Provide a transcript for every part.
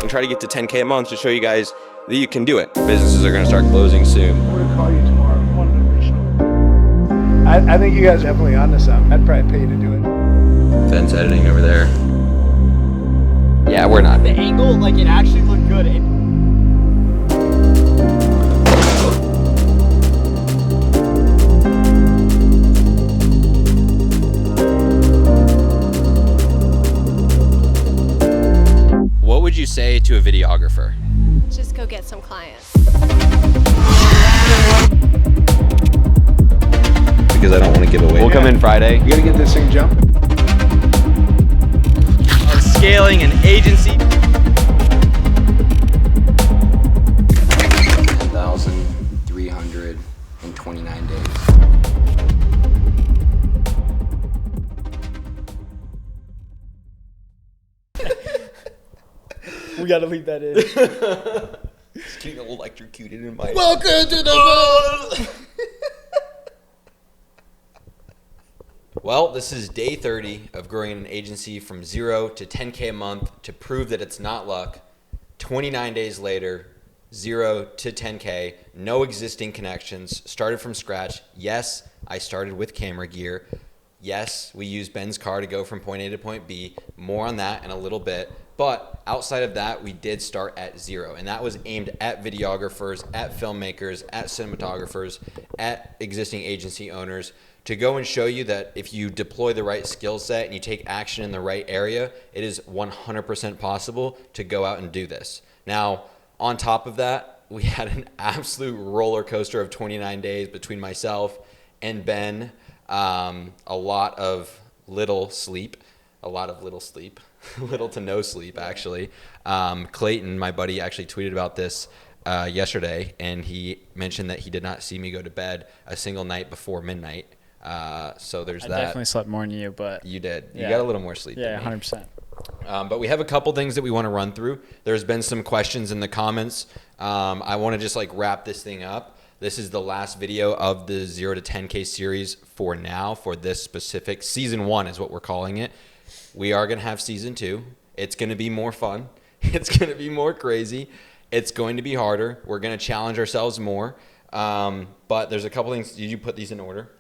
and try to get to 10K a month to show you guys that you can do it. Businesses are going to start closing soon. I'm going to call you tomorrow. I wanted to reshoot. I think you guys are definitely onto something. I'd probably pay you to do it. Fence editing over there. Yeah, we're not. The angle, like, it actually looked good. What would you say to a videographer? Just go get some clients. Because I don't want to give away. We'll come in Friday. You got to get this thing jumping. On scaling an agency. 10,329 days. We gotta leave that in. It's getting electrocuted in my. Welcome to the. Well, this is day 30 of growing an agency from 0 to 10K a month to prove that it's not luck. 29 days later, 0 to 10K, no existing connections, started from scratch. Yes, I started with camera gear. Yes, we used Ben's car to go from point A to point B. More on that in a little bit. But outside of that, we did start at 0. And that was aimed at videographers, at filmmakers, at cinematographers, at existing agency owners, to go and show you that if you deploy the right skill set and you take action in the right area, it is 100% possible to go out and do this. Now, on top of that, we had an absolute roller coaster of 29 days between myself and Ben. A lot of little sleep, little to no sleep, actually. Clayton, my buddy, actually tweeted about this yesterday, and he mentioned that he did not see me go to bed a single night before midnight. So there's that. I definitely slept more than you, but you did. You yeah. got a little more sleep. Yeah, than me. 100%. But we have a couple things that we want to run through. There's been some questions in the comments. I want to just wrap this thing up. This is the last video of the 0 to 10K series for now, for this specific season 1 is what we're calling it. We are going to have season 2. It's going to be more fun. It's going to be more crazy. It's going to be harder. We're going to challenge ourselves more. But there's a couple things. Did you put these in order?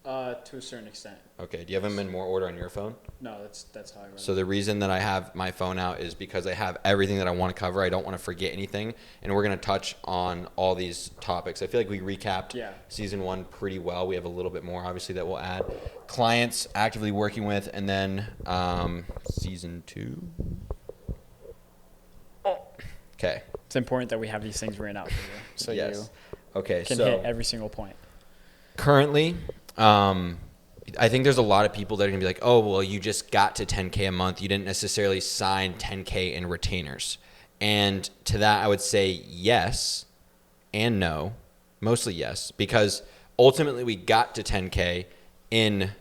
To a certain extent. Okay. Do you have them in more order on your phone? No, that's how I run. So the reason that I have my phone out is because I have everything that I want to cover. I don't want to forget anything. And we're going to touch on all these topics. I feel like we recapped season 1 pretty well. We have a little bit more, obviously, that we'll add. Clients actively working with, and then season 2. Okay. It's important that we have these things written out for you, so yes. you can hit every single point. Currently, I think there's a lot of people that are going to be like, oh, well, you just got to 10K a month. You didn't necessarily sign 10K in retainers. And to that, I would say yes and no. Mostly yes, because ultimately we got to 10K in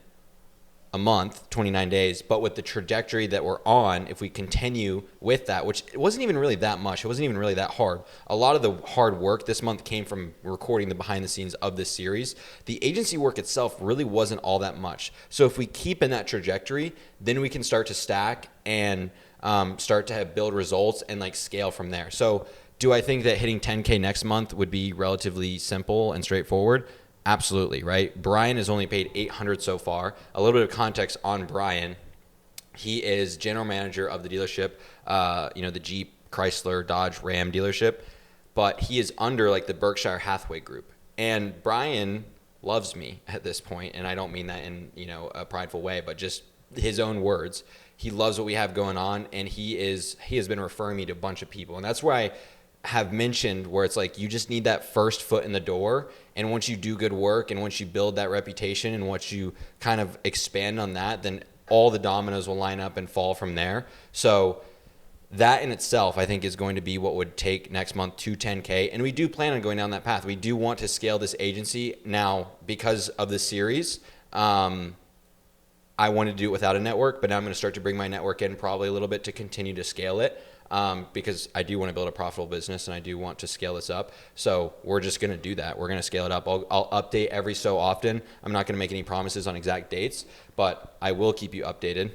a month, 29 days, but with the trajectory that we're on, if we continue with that, which it wasn't even really that much, it wasn't even really that hard. A lot of the hard work this month came from recording the behind the scenes of this series. The agency work itself really wasn't all that much. So if we keep in that trajectory, then we can start to stack and start to build results and scale from there. So do I think that hitting 10K next month would be relatively simple and straightforward? Absolutely, right? Bryan has only paid $800 so far. A little bit of context on Bryan. He is general manager of the dealership, the Jeep, Chrysler, Dodge, Ram dealership, but he is under the Berkshire Hathaway group. And Bryan loves me at this point, and I don't mean that in a prideful way, but just his own words. He loves what we have going on, and he has been referring me to a bunch of people, and that's where I have mentioned where it's you just need that first foot in the door. And once you do good work and once you build that reputation and once you kind of expand on that, then all the dominoes will line up and fall from there. So that in itself, I think, is going to be what would take next month to 10K. And we do plan on going down that path. We do want to scale this agency. Now, because of the series, I wanted to do it without a network, but now I'm going to start to bring my network in probably a little bit to continue to scale it. Because I do want to build a profitable business and I do want to scale this up. So we're just going to do that. We're going to scale it up. I'll update every so often. I'm not going to make any promises on exact dates, but I will keep you updated.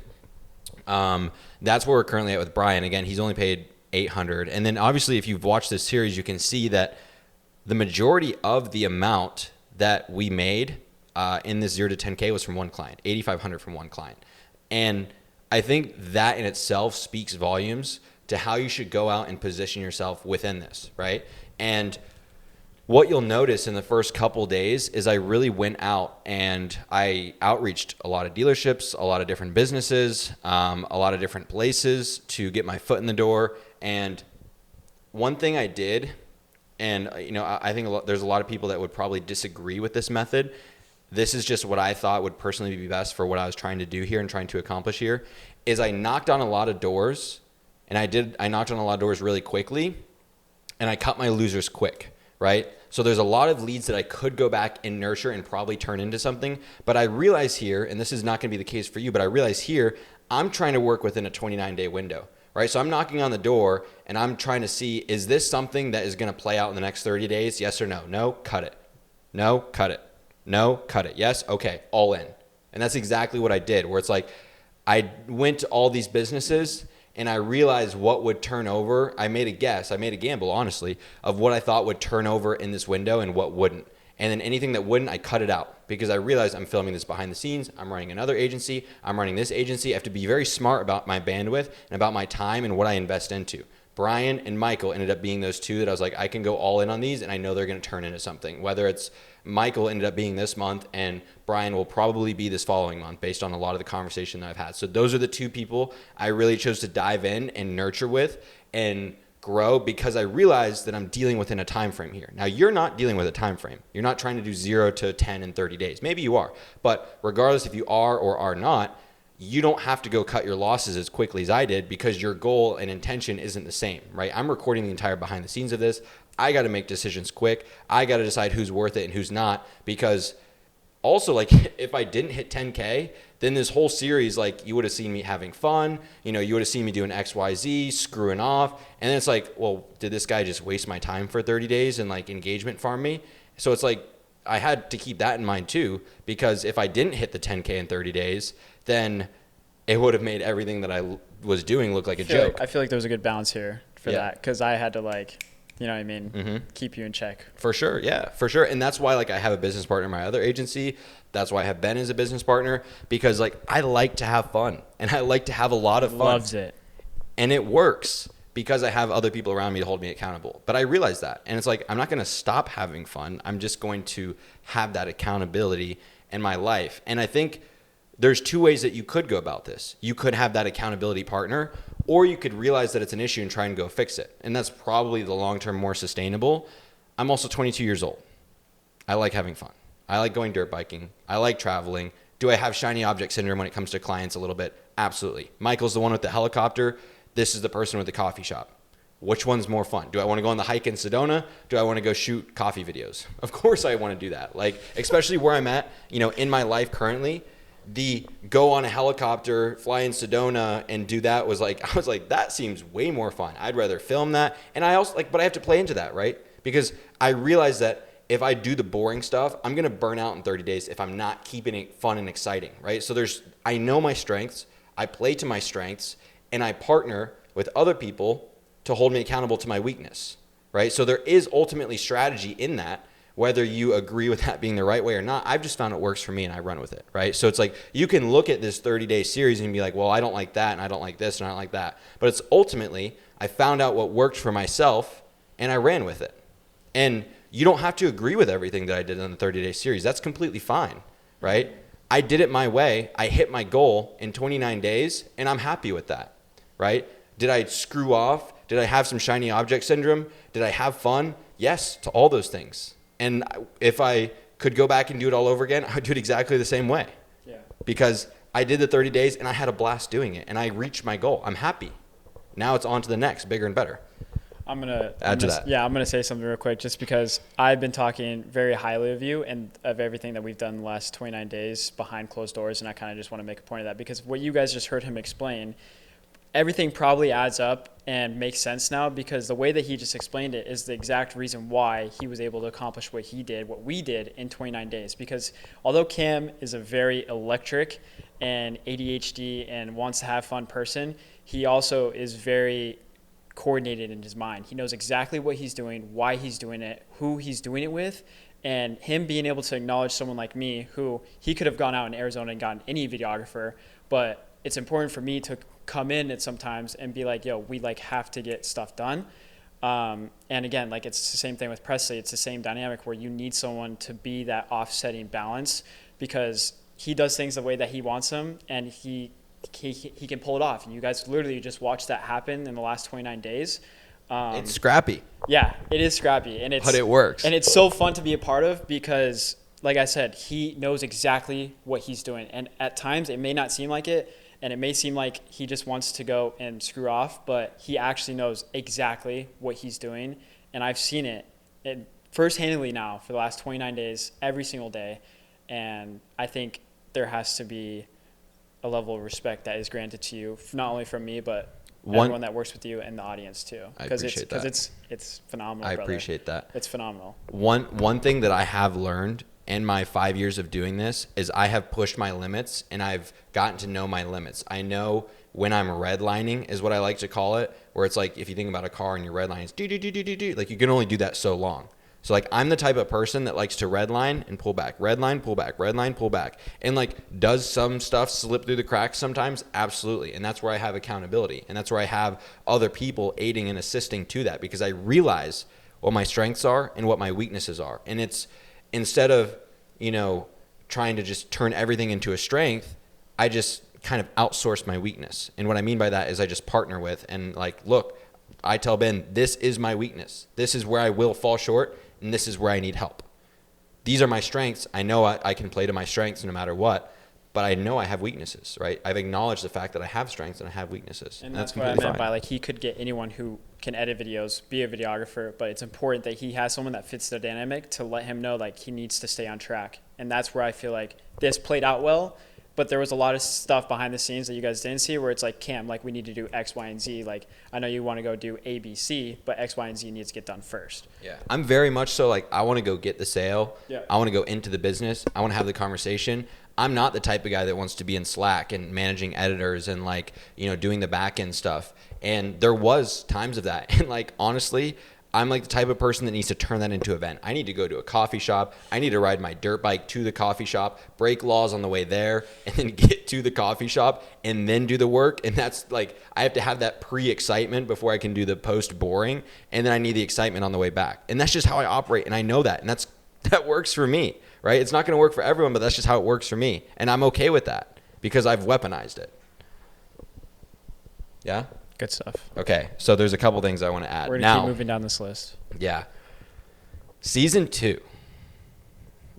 That's where we're currently at with Bryan. Again, he's only paid $800. And then obviously if you've watched this series, you can see that the majority of the amount that we made in this 0 to 10K was from one client, 8,500 from one client. And I think that in itself speaks volumes to how you should go out and position yourself within this, right? And what you'll notice in the first couple days is I really went out and I outreached a lot of dealerships, a lot of different businesses, a lot of different places to get my foot in the door. And one thing I did, and I think there's a lot of people that would probably disagree with this method. This is just what I thought would personally be best for what I was trying to do here and trying to accomplish here, is I knocked on a lot of doors, and I knocked on a lot of doors really quickly, and I cut my losers quick. Right? So there's a lot of leads that I could go back and nurture and probably turn into something. But I realize here, and this is not going to be the case for you, but I realize here, I'm trying to work within a 29-day window, right? So I'm knocking on the door and I'm trying to see, is this something that is going to play out in the next 30 days? Yes or no? No, cut it. No, cut it. No, cut it. Yes? Okay, all in. And that's exactly what I did, where it's like I went to all these businesses and I realized what would turn over. I made a guess. I made a gamble, honestly, of what I thought would turn over in this window and what wouldn't. And then anything that wouldn't, I cut it out because I realized I'm filming this behind the scenes. I'm running another agency. I'm running this agency. I have to be very smart about my bandwidth and about my time and what I invest into. Bryan and Michael ended up being those two that I was like, I can go all in on these and I know they're going to turn into something. Whether it's Michael ended up being this month and Bryan will probably be this following month based on a lot of the conversation that I've had. So those are the two people I really chose to dive in and nurture with and grow because I realized that I'm dealing within a time frame here. Now, you're not dealing with a time frame. You're not trying to do 0 to 10 in 30 days. Maybe you are. But regardless if you are or are not, you don't have to go cut your losses as quickly as I did because your goal and intention isn't the same, right? I'm recording the entire behind the scenes of this. I got to make decisions quick. I got to decide who's worth it and who's not because also, like, if I didn't hit 10K, then this whole series, like, you would have seen me having fun. You would have seen me doing X, Y, Z, screwing off. And then it's like, well, did this guy just waste my time for 30 days and, like, engagement farm me? So it's like I had to keep that in mind, too, because if I didn't hit the 10K in 30 days, then it would have made everything that I was doing look like a joke. I feel like there was a good balance here for that because I had to, like, you know what I mean? Keep you in check. For sure. Yeah, for sure. And that's why, like, I have a business partner in my other agency. That's why I have Ben as a business partner because, like, I like to have fun and I like to have a lot of fun. Loves it. And it works because I have other people around me to hold me accountable. But I realize that. And it's like, I'm not going to stop having fun. I'm just going to have that accountability in my life. And I think there's two ways that you could go about this. You could have that accountability partner, or you could realize that it's an issue and try and go fix it. And that's probably the long-term more sustainable. I'm also 22 years old. I like having fun. I like going dirt biking. I like traveling. Do I have shiny object syndrome when it comes to clients a little bit? Absolutely. Michael's the one with the helicopter. This is the person with the coffee shop. Which one's more fun? Do I want to go on the hike in Sedona? Do I want to go shoot coffee videos? Of course I want to do that. Like, especially where I'm at, in my life currently, the go on a helicopter, fly in Sedona and do that was like, I was like, that seems way more fun. I'd rather film that. And I also but I have to play into that, right? Because I realize that if I do the boring stuff, I'm going to burn out in 30 days if I'm not keeping it fun and exciting, right? So I know my strengths, I play to my strengths, and I partner with other people to hold me accountable to my weakness, right? So there is ultimately strategy in that. Whether you agree with that being the right way or not, I've just found it works for me and I run with it, right? So it's like you can look at this 30-day series and be like, well, I don't like that and I don't like this and I don't like that. But it's ultimately, I found out what worked for myself and I ran with it. And you don't have to agree with everything that I did in the 30-day series. That's completely fine, right? I did it my way. I hit my goal in 29 days and I'm happy with that, right? Did I screw off? Did I have some shiny object syndrome? Did I have fun? Yes, to all those things. And if I could go back and do it all over again, I would do it exactly the same way. Yeah. Because I did the 30 days and I had a blast doing it and I reached my goal. I'm happy. Now it's on to the next, bigger and better. I'm gonna say something real quick just because I've been talking very highly of you and of everything that we've done in the last 29 days behind closed doors, and I kind of just want to make a point of that because what you guys just heard him explain, everything probably adds up and makes sense now because the way that he just explained it is the exact reason why he was able to accomplish what we did in 29 days. Because although Cam is a very electric and ADHD and wants to have fun person, he also is very coordinated in his mind. He knows exactly what he's doing, why he's doing it, who he's doing it with, and him being able to acknowledge someone like me who he could have gone out in Arizona and gotten any videographer, but it's important for me to come in at sometimes and be like, yo, we like have to get stuff done. And again, like it's the same thing with Presley. It's the same dynamic where you need someone to be that offsetting balance because he does things the way that he wants them and he can pull it off. And you guys literally just watched that happen in the last 29 days. It's scrappy. Yeah, it is scrappy. But it works. And it's so fun to be a part of because, like I said, he knows exactly what he's doing. And at times it may not seem like it, and it may seem like he just wants to go and screw off, but he actually knows exactly what he's doing. And I've seen it first-handedly now for the last 29 days, every single day. And I think there has to be a level of respect that is granted to you, not only from me, but everyone that works with you and the audience too. I appreciate that. Because it's phenomenal, I brother. appreciate that. It's phenomenal. One thing that I have learned in my 5 years of doing this is I have pushed my limits and I've gotten to know my limits. I know when I'm redlining is what I like to call it, where it's like if you think about a car and you're redlining, it's do, like you can only do that so long. So like I'm the type of person that likes to redline and pull back, redline, pull back, redline, pull back. And like does some stuff slip through the cracks sometimes? Absolutely. And that's where I have accountability. And that's where I have other people aiding and assisting to that because I realize what my strengths are and what my weaknesses are. And it's instead of, trying to just turn everything into a strength, I just kind of outsource my weakness. And what I mean by that is I just partner with and like, look, I tell Ben, this is my weakness. This is where I will fall short. And this is where I need help. These are my strengths. I know I can play to my strengths no matter what, but I know I have weaknesses, right? I've acknowledged the fact that I have strengths and I have weaknesses. And that's what I meant by like he could get anyone who can edit videos, be a videographer, but it's important that he has someone that fits the dynamic to let him know like he needs to stay on track. And that's where I feel like this played out well. But there was a lot of stuff behind the scenes that you guys didn't see where it's like, Cam, like we need to do X, Y, and Z. Like I know you want to go do A, B, C, but X, Y, and Z needs to get done first. Yeah. I'm very much so like I want to go get the sale. Yeah. I want to go into the business. I want to have the conversation. I'm not the type of guy that wants to be in Slack and managing editors and like, doing the back end stuff. And there was times of that. And like, honestly, I'm like the type of person that needs to turn that into an event. I need to go to a coffee shop. I need to ride my dirt bike to the coffee shop, break laws on the way there, and then get to the coffee shop and then do the work. And that's like, I have to have that pre-excitement before I can do the post-boring. And then I need the excitement on the way back. And that's just how I operate. And I know that. And that works for me, right? It's not going to work for everyone, but that's just how it works for me. And I'm okay with that because I've weaponized it. Yeah? Good stuff. Okay, so there's a couple things I want to add. We're going to keep moving down this list. Yeah. Season 2.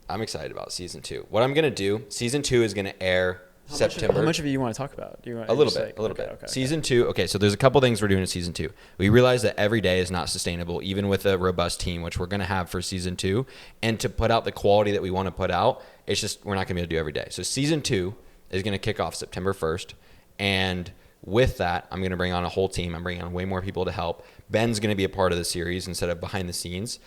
I'm excited about Season 2. What I'm going to do, Season 2 is going to air September. How much of it you want to talk about? A little bit. Okay. Season 2. Okay, so there's a couple things we're doing in Season 2. We realize that every day is not sustainable, even with a robust team, which we're going to have for Season 2. And to put out the quality that we want to put out, it's just we're not going to be able to do every day. So Season 2 is going to kick off September 1st. And with that, I'm going to bring on a whole team. I'm bringing on way more people to help. Ben's going to be a part of the series instead of behind the scenes.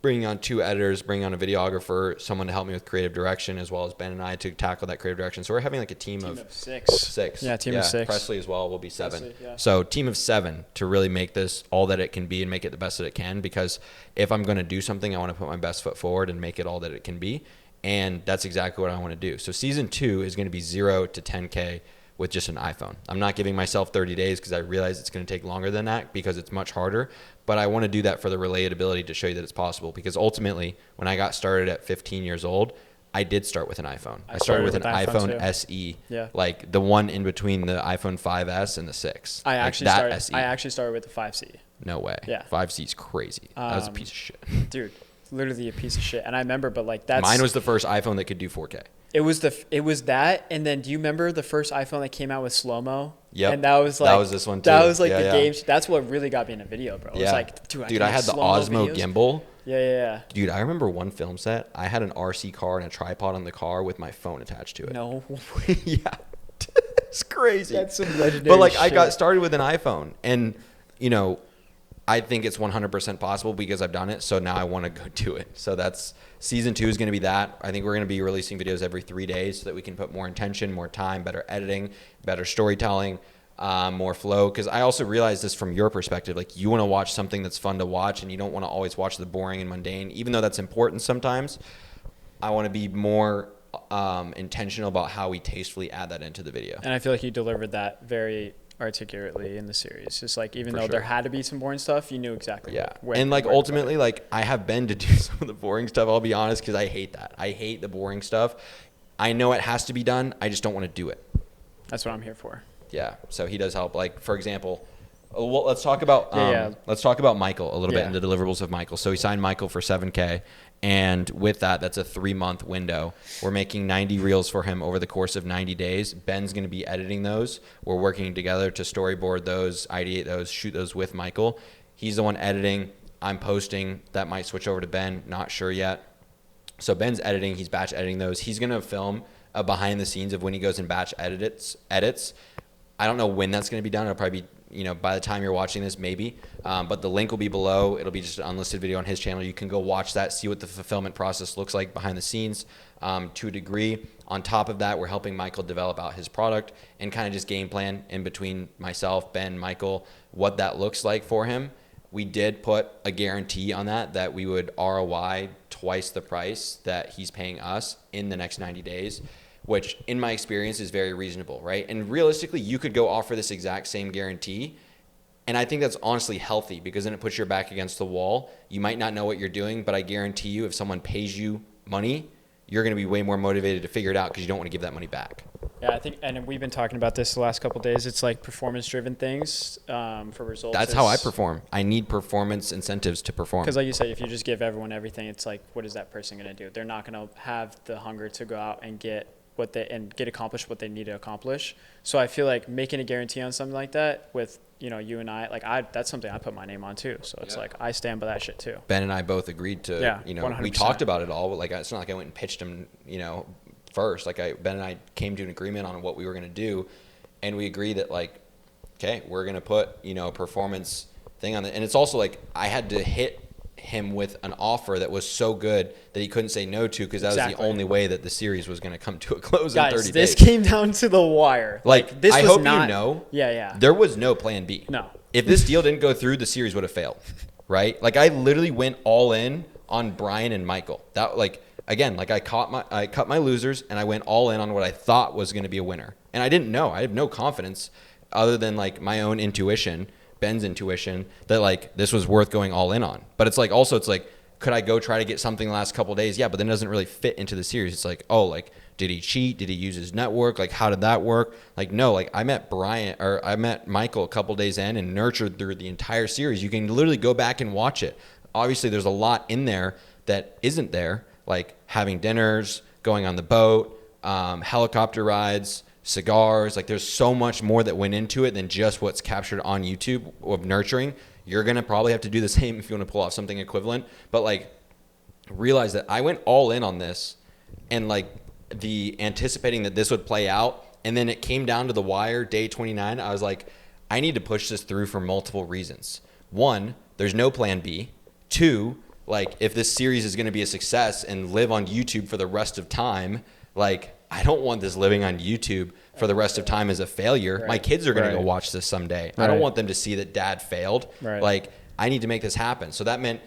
Bringing on 2 editors, bringing on a videographer, someone to help me with creative direction, as well as Ben and I to tackle that creative direction. So we're having like a team of 6. Yeah, team of 6. Presley as well will be 7. Presley, yeah. So team of 7 to really make this all that it can be and make it the best that it can. Because if I'm going to do something, I want to put my best foot forward and make it all that it can be. And that's exactly what I want to do. So Season 2 is going to be 0 to 10K with just an iPhone. I'm not giving myself 30 days because I realize it's going to take longer than that because it's much harder. But I want to do that for the relatability to show you that it's possible. Because ultimately, when I got started at 15 years old, I did start with an iPhone. I started with an iPhone SE, like the one in between the iPhone 5S and the 6. I actually started with the 5C. No way. Yeah. 5C is crazy. That was a piece of shit. Dude, literally a piece of shit. And I remember, but like that's... Mine was the first iPhone that could do 4K. It was that, and then do you remember the first iPhone that came out with slow-mo? Yep. And that was this one too. That was like the game. That's what really got me into video, bro. It was like, dude, I had the Osmo gimbal. Yeah. Dude, I remember one film set. I had an RC car and a tripod on the car with my phone attached to it. No. Yeah. It's crazy. That's some legendary But like, shit. I got started with an iPhone, and I think it's 100% possible because I've done it. So now I want to go do it. So that's Season 2 is going to be that. I think we're going to be releasing videos every 3 days so that we can put more intention, more time, better editing, better storytelling. more flow. Because I also realize this from your perspective. Like, you want to watch something that's fun to watch, and you don't want to always watch the boring and mundane, even though that's important sometimes. I want to be more intentional about how we tastefully add that into the video. And I feel like you delivered that very articulately in the series. It's like, even though there had to be some boring stuff, you knew exactly. And like, ultimately, like, I have been to do some of the boring stuff, I'll be honest, because I hate that. I hate the boring stuff. I know it has to be done. I just don't want to do it. That's what I'm here for. Yeah. So he does help. Like, for example, well, let's talk about let's talk about Michael a little bit, and the deliverables of Michael. So he signed Michael for $7K. And with that, that's a 3-month window. We're making 90 reels for him over the course of 90 days. Ben's going to be editing those. We're working together to storyboard those, ideate those, shoot those with Michael. He's the one editing. I'm posting. That might switch over to Ben. Not sure yet. So Ben's editing. He's batch editing those. He's going to film a behind the scenes of when he goes and batch edits. I don't know when that's going to be done. It'll probably be, by the time you're watching this, maybe. But the link will be below. It'll be just an unlisted video on his channel. You can go watch that, see what the fulfillment process looks like behind the scenes to a degree. On top of that, we're helping Michael develop out his product and kind of just game plan in between myself, Ben, Michael, what that looks like for him. We did put a guarantee on that we would ROI twice the price that he's paying us in the next 90 days. Which in my experience is very reasonable, right? And realistically, you could go offer this exact same guarantee. And I think that's honestly healthy, because then it puts your back against the wall. You might not know what you're doing, but I guarantee you, if someone pays you money, you're going to be way more motivated to figure it out, because you don't want to give that money back. Yeah, I think, and we've been talking about this the last couple of days. It's like performance-driven things for results. That's how I perform. I need performance incentives to perform. Because like you say, if you just give everyone everything, it's like, what is that person going to do? They're not going to have the hunger to go out and get accomplished what they need to accomplish. So I feel like making a guarantee on something like that with, you and I, that's something I put my name on too. So it's like, I stand by that shit too. Ben and I both agreed to, 100%. We talked about it all, but like, it's not like I went and pitched him, first. Like, Ben and I came to an agreement on what we were going to do. And we agreed that, like, okay, we're going to put, a performance thing on it. And it's also like, I had to hit him with an offer that was so good that he couldn't say no to, because that was the only way that the series was going to come to a close in 30 days. This came down to the wire. Like, this I was hope not, you know, yeah, there was no plan B. No. If this deal didn't go through, the series would have failed, right? Like, I literally went all in on Bryan and Michael. That, like, again, like, I cut my losers, and I went all in on what I thought was going to be a winner. And I didn't know. I have no confidence other than, like, my own intuition, Ben's intuition, that, like, this was worth going all in on. But it's like, also, it's like, could I go try to get something the last couple of days? Yeah, but then it doesn't really fit into the series. It's like, oh, like, did he cheat? Did he use his network? Like, how did that work? Like, no, like, I met Michael a couple days in and nurtured through the entire series. You can literally go back and watch it. Obviously, there's a lot in there that isn't there, like having dinners, going on the boat, helicopter rides, cigars. Like, there's so much more that went into it than just what's captured on YouTube of nurturing. You're going to probably have to do the same if you want to pull off something equivalent. But, like, realize that I went all in on this, and, like, the anticipating that this would play out. And then it came down to the wire, day 29. I was like, I need to push this through for multiple reasons. One, there's no plan B. Two, like, if this series is going to be a success and live on YouTube for the rest of time, like, I don't want this living on YouTube for the rest of time as a failure. Right. My kids are going to go watch this someday. Right. I don't want them to see that dad failed. Right. Like, I need to make this happen. So that meant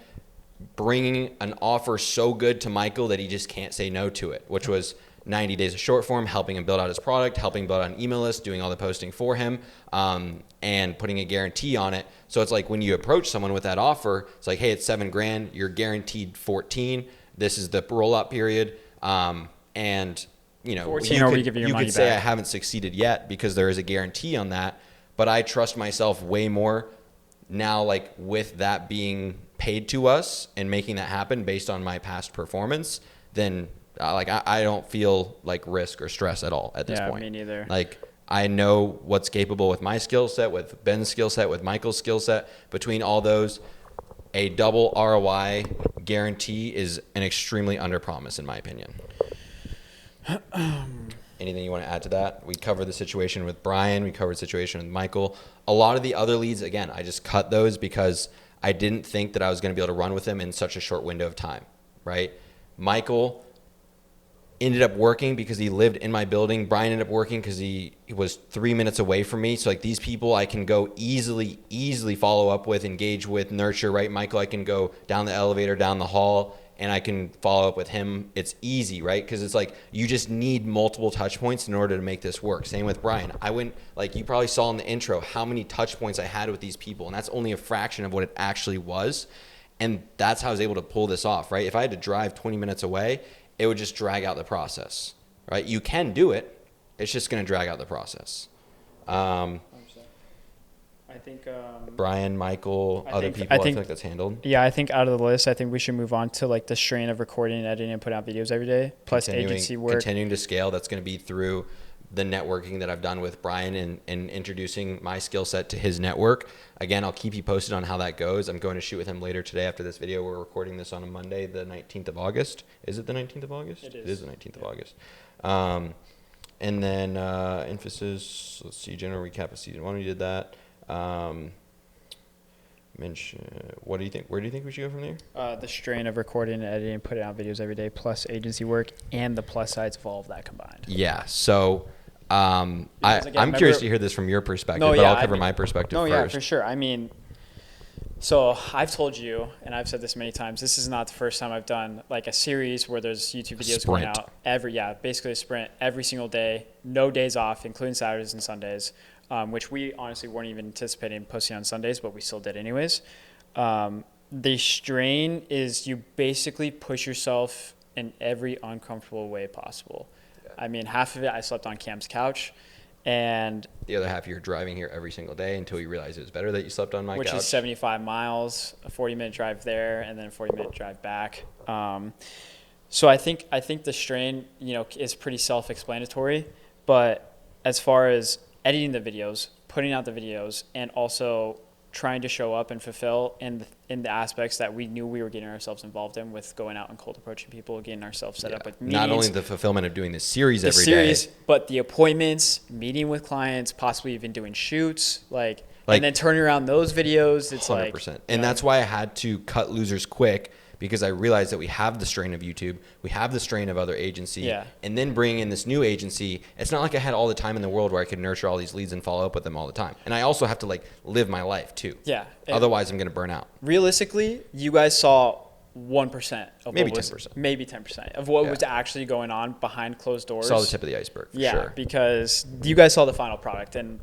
bringing an offer so good to Michael that he just can't say no to it, which was 90 days of short form, helping him build out his product, helping build out an email list, doing all the posting for him, and putting a guarantee on it. So it's like, when you approach someone with that offer, it's like, hey, it's $7,000, you're guaranteed 14. This is the rollout period. And, 14, you could say I haven't succeeded yet because there is a guarantee on that, but I trust myself way more now, like, with that being paid to us and making that happen based on my past performance, then I don't feel like risk or stress at all at this point. Yeah, me neither. Like, I know what's capable with my skill set, with Ben's skill set, with Michael's skill set. Between all those, a double ROI guarantee is an extremely under promise, in my opinion. Anything you want to add to that? We covered the situation with Bryan. We covered the situation with Michael. A lot of the other leads, again, I just cut those because I didn't think that I was going to be able to run with them in such a short window of time, right? Michael, ended up working because he lived in my building. Bryan ended up working because he was 3 minutes away from me. So like these people I can go easily follow up with, engage with, nurture, right? Michael, I can go down the elevator, down the hall, and I can follow up with him. It's easy, right? Because it's like you just need multiple touch points in order to make this work. Same with Bryan. I went, like you probably saw in the intro, how many touch points I had with these people. And that's only a fraction of what it actually was. And that's how I was able to pull this off, right? If I had to drive 20 minutes away, it would just drag out the process, right? You can do it. It's just going to drag out the process. I think Bryan, Michael, other people, I feel like that's handled. Yeah, I think out of the list, I think we should move on to like the strain of recording and editing and putting out videos every day, plus agency work. Continuing to scale, that's going to be through the networking that I've done with Bryan and introducing my skill set to his network. Again, I'll keep you posted on how that goes. I'm going to shoot with him later today after this video. We're recording this on a Monday, the 19th of August. Is it the 19th of August? It is. It is the 19th of August. And then emphasis, let's see, general recap of season 1. We did that. What do you think? Where do you think we should go from there? The strain of recording and editing and putting out videos every day, plus agency work, and the plus sides of all of that combined. Yeah, so... I'm curious to hear this from your perspective, but I'll cover my perspective first. Yeah, for sure. I mean, so I've told you, and I've said this many times, this is not the first time I've done like a series where there's YouTube videos going out basically a sprint every single day, no days off, including Saturdays and Sundays, which we honestly weren't even anticipating posting on Sundays, but we still did anyways. The strain is you basically push yourself in every uncomfortable way possible. I mean, half of it I slept on Cam's couch, and the other half you're driving here every single day until you realize it was better that you slept on my couch. Which is 75 miles, a 40-minute drive there, and then a 40-minute drive back. So I think the strain, is pretty self-explanatory. But as far as editing the videos, putting out the videos, and also trying to show up and fulfill in the aspects that we knew we were getting ourselves involved in, with going out and cold approaching people, getting ourselves set up with meetings. Not only the fulfillment of doing this series every day, but the appointments, meeting with clients, possibly even doing shoots, and then turning around those videos. It's 100%. And that's why I had to cut losers quick, because I realized that we have the strain of YouTube, we have the strain of other agency, and then bringing in this new agency. It's not like I had all the time in the world where I could nurture all these leads and follow up with them all the time. And I also have to live my life too. Yeah. Otherwise, I'm going to burn out. Realistically, you guys saw 1% of maybe 10%. Maybe 10% of what was actually going on behind closed doors. Saw the tip of the iceberg, for sure. Because you guys saw the final product, and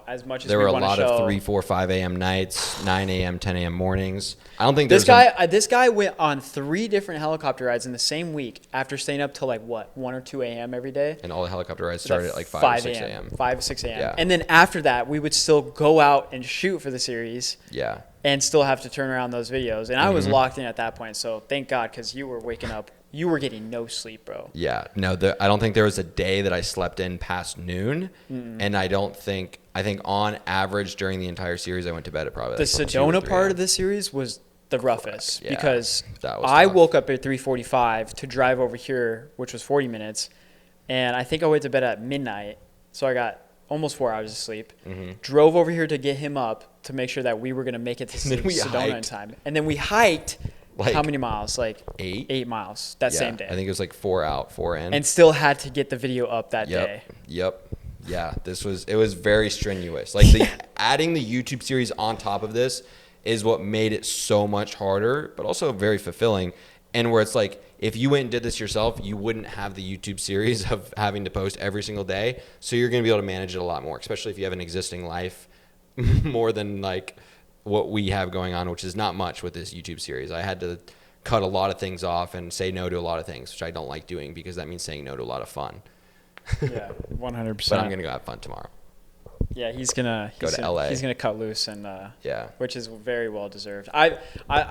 as much as there we were a want to lot show, of 3, 4, 5 a.m. nights, 9 a.m., 10 a.m. mornings. I don't think this guy went on 3 different helicopter rides in the same week after staying up till 1 or 2 a.m. every day. And all the helicopter rides started at 5 or 6 a.m. 5 or 6 a.m. Yeah. And then after that, we would still go out and shoot for the series. Yeah. And still have to turn around those videos. And I was locked in at that point. So thank God, because you were waking up. You were getting no sleep, bro. Yeah. No, I don't think there was a day that I slept in past noon. And I think on average during the entire series, I went to bed at probably the Sedona part of the series was the roughest, because I woke up at 3:45 to drive over here, which was 40 minutes. And I think I went to bed at midnight. So I got almost 4 hours of sleep. Drove over here to get him up to make sure that we were going to make it to Sedona in time. And then we hiked how many miles? 8? 8 miles that same day. I think it was 4 out, 4 in. And still had to get the video up that day. Yep. Yeah, it was very strenuous. Adding the YouTube series on top of this is what made it so much harder, but also very fulfilling. And where it's if you went and did this yourself, you wouldn't have the YouTube series of having to post every single day. So you're going to be able to manage it a lot more, especially if you have an existing life more than what we have going on, which is not much with this YouTube series. I had to cut a lot of things off and say no to a lot of things, which I don't like doing, because that means saying no to a lot of fun. Yeah, 100%. But I'm going to go have fun tomorrow. Yeah, he's gonna go to LA. He's gonna cut loose, and which is very well deserved. I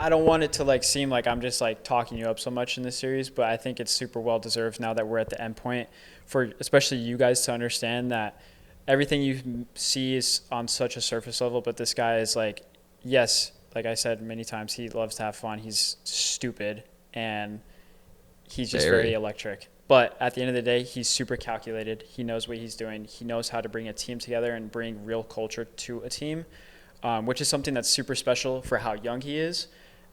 don't want it to seem like I'm just talking you up so much in this series, but I think it's super well deserved now that we're at the end point, for especially you guys to understand that everything you see is on such a surface level, but this guy is yes, like I said many times, he loves to have fun. He's stupid, and he's just very electric. But at the end of the day, he's super calculated. He knows what he's doing. He knows how to bring a team together and bring real culture to a team, which is something that's super special for how young he is.